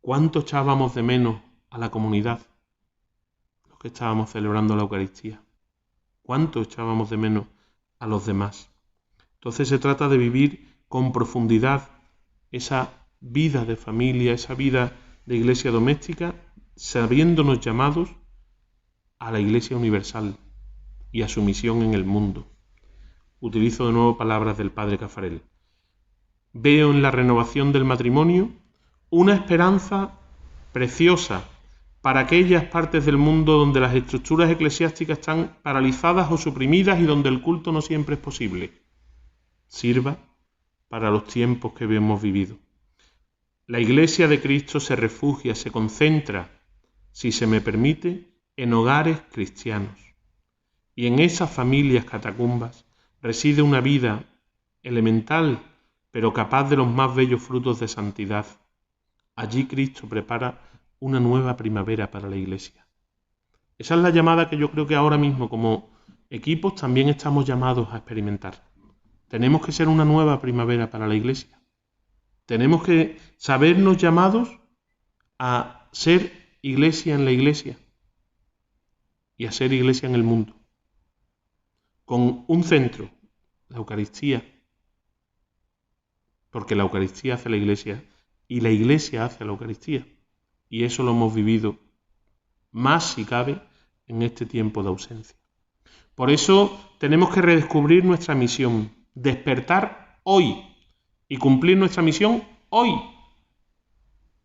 ¿cuánto echábamos de menos a la comunidad? Los que estábamos celebrando la Eucaristía. ¿Cuánto echábamos de menos a los demás? Entonces se trata de vivir con profundidad esa vida de familia, esa vida de Iglesia doméstica, sabiéndonos llamados a la Iglesia universal y a su misión en el mundo. Utilizo de nuevo palabras del padre Caffarel. Veo en la renovación del matrimonio una esperanza preciosa para aquellas partes del mundo donde las estructuras eclesiásticas están paralizadas o suprimidas y donde el culto no siempre es posible. Sirva para los tiempos que hemos vivido. La Iglesia de Cristo se refugia, se concentra si se me permite, en hogares cristianos. Y en esas familias catacumbas reside una vida elemental, pero capaz de los más bellos frutos de santidad. Allí Cristo prepara una nueva primavera para la Iglesia. Esa es la llamada que yo creo que ahora mismo como equipos también estamos llamados a experimentar. Tenemos que ser una nueva primavera para la Iglesia. Tenemos que sabernos llamados a ser Iglesia en la Iglesia y a ser Iglesia en el mundo. Con un centro, la Eucaristía, porque la Eucaristía hace la Iglesia y la Iglesia hace la Eucaristía. Y eso lo hemos vivido más si cabe en este tiempo de ausencia. Por eso tenemos que redescubrir nuestra misión, despertar hoy y cumplir nuestra misión hoy.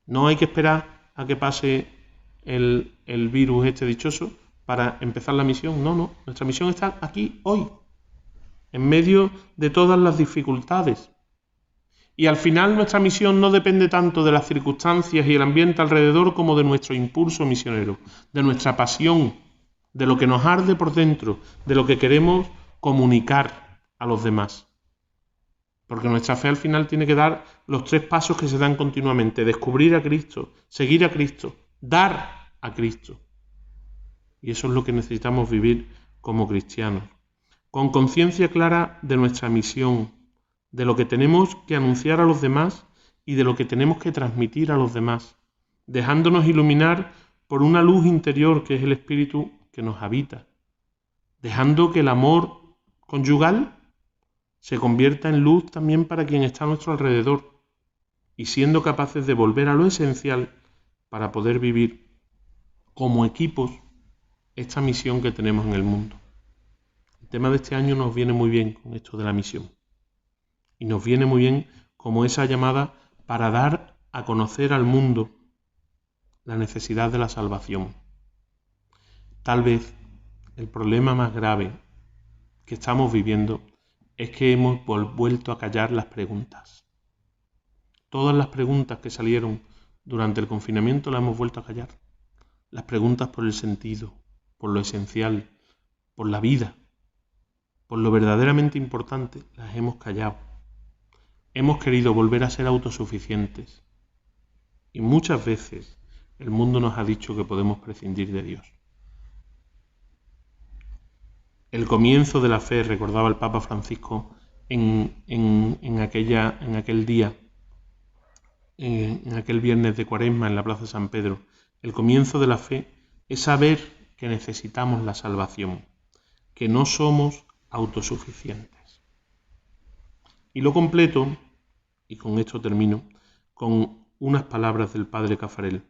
No hay que esperar a que pase el virus este dichoso para empezar la misión. No, nuestra misión está aquí hoy, en medio de todas las dificultades. Y al final nuestra misión no depende tanto de las circunstancias y el ambiente alrededor como de nuestro impulso misionero, de nuestra pasión, de lo que nos arde por dentro, de lo que queremos comunicar a los demás. Porque nuestra fe al final tiene que dar los 3 pasos que se dan continuamente: descubrir a Cristo, seguir a Cristo, dar a Cristo. Y eso es lo que necesitamos vivir como cristianos, con conciencia clara de nuestra misión, de lo que tenemos que anunciar a los demás y de lo que tenemos que transmitir a los demás, dejándonos iluminar por una luz interior que es el Espíritu que nos habita, dejando que el amor conyugal se convierta en luz también para quien está a nuestro alrededor y siendo capaces de volver a lo esencial para poder vivir como equipos esta misión que tenemos en el mundo. El tema de este año nos viene muy bien con esto de la misión. Y nos viene muy bien como esa llamada para dar a conocer al mundo la necesidad de la salvación. Tal vez el problema más grave que estamos viviendo es que hemos vuelto a callar las preguntas. Todas las preguntas que salieron durante el confinamiento las hemos vuelto a callar. Las preguntas por el sentido, por lo esencial, por la vida, por lo verdaderamente importante, las hemos callado. Hemos querido volver a ser autosuficientes y muchas veces el mundo nos ha dicho que podemos prescindir de Dios. El comienzo de la fe, recordaba el Papa Francisco en aquel día, en aquel viernes de Cuaresma en la Plaza de San Pedro. El comienzo de la fe es saber que necesitamos la salvación, que no somos autosuficientes. Y lo completo, y con esto termino, con unas palabras del Padre Caffarel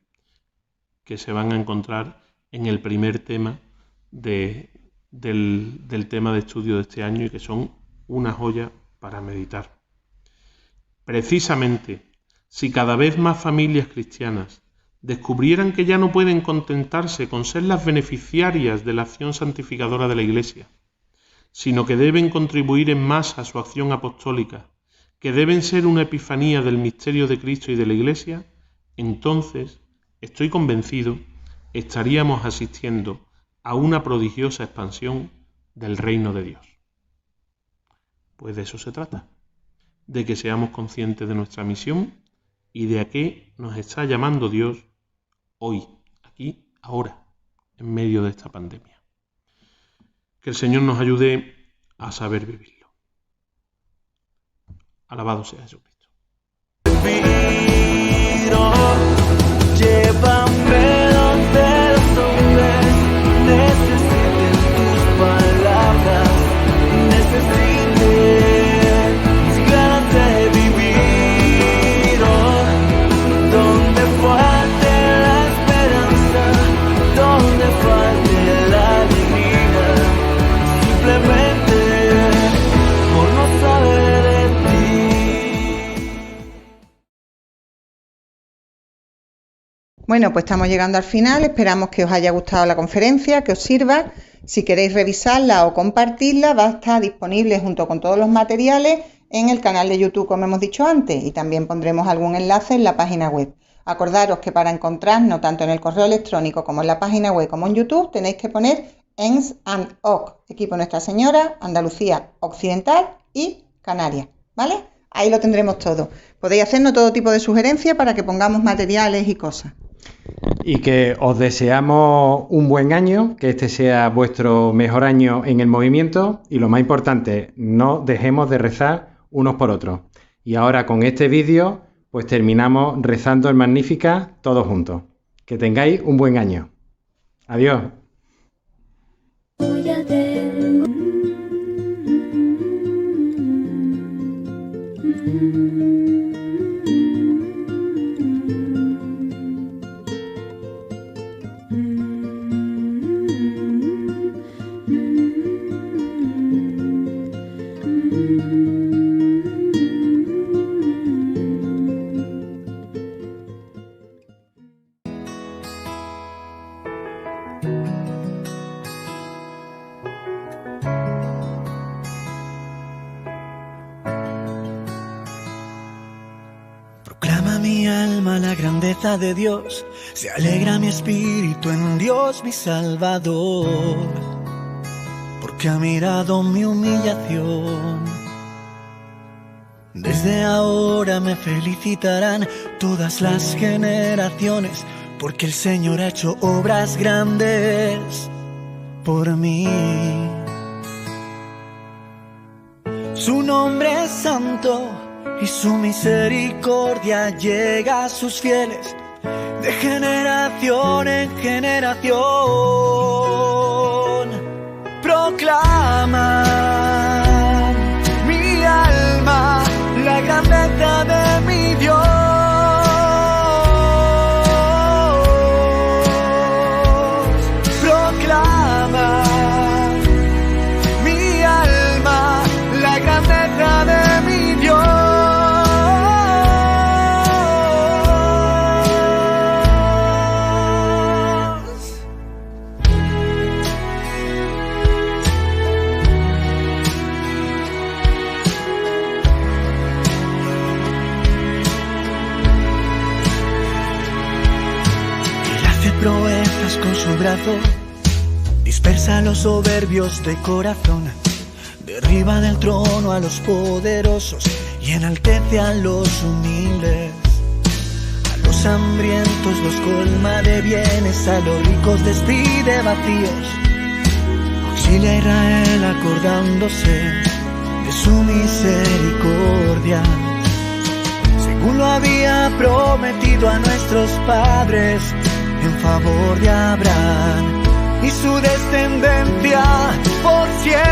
que se van a encontrar en el primer tema del tema de estudio de este año y que son una joya para meditar. Precisamente, si cada vez más familias cristianas descubrieran que ya no pueden contentarse con ser las beneficiarias de la acción santificadora de la Iglesia, sino que deben contribuir en masa a su acción apostólica, que deben ser una epifanía del misterio de Cristo y de la Iglesia, entonces, estoy convencido, estaríamos asistiendo a una prodigiosa expansión del reino de Dios. Pues de eso se trata, de que seamos conscientes de nuestra misión y de a qué nos está llamando Dios hoy, aquí, ahora, en medio de esta pandemia. Que el Señor nos ayude a saber vivirlo. Alabado sea Jesucristo. Llévame donde los hombres necesiten tus palabras, necesiten ganas de vivir, donde falte la esperanza, donde falte la alegría, simplemente por no saber de ti. Bueno, pues estamos llegando al final, esperamos que os haya gustado la conferencia, que os sirva. Si queréis revisarla o compartirla, va a estar disponible junto con todos los materiales en el canal de YouTube, como hemos dicho antes, y también pondremos algún enlace en la página web. Acordaros que para encontrarnos tanto en el correo electrónico como en la página web como en YouTube tenéis que poner ENS and OC, Equipo Nuestra Señora, Andalucía Occidental y Canarias, ¿vale? Ahí lo tendremos todo. Podéis hacernos todo tipo de sugerencias para que pongamos materiales y cosas. Y que os deseamos un buen año, que este sea vuestro mejor año en el movimiento y lo más importante, no dejemos de rezar unos por otros. Y ahora con este vídeo pues terminamos rezando el Magníficat todos juntos. Que tengáis un buen año. Adiós. Proclama mi alma la grandeza de Dios, se alegra mi espíritu en Dios mi Salvador, porque ha mirado mi humillación. Desde ahora me felicitarán todas las generaciones, porque el Señor ha hecho obras grandes por mí. Su nombre es santo y su misericordia llega a sus fieles de generación en generación. Proclama mi alma la grandeza de mi Dios. Proclama mi alma la grandeza de mi Dios. Proezas con su brazo, dispersa a los soberbios de corazón, derriba del trono a los poderosos y enaltece a los humildes. A los hambrientos los colma de bienes, a los ricos despide vacíos. Auxilia a Israel acordándose de su misericordia, según lo había prometido a nuestros padres, en favor de Abraham y su descendencia por siempre.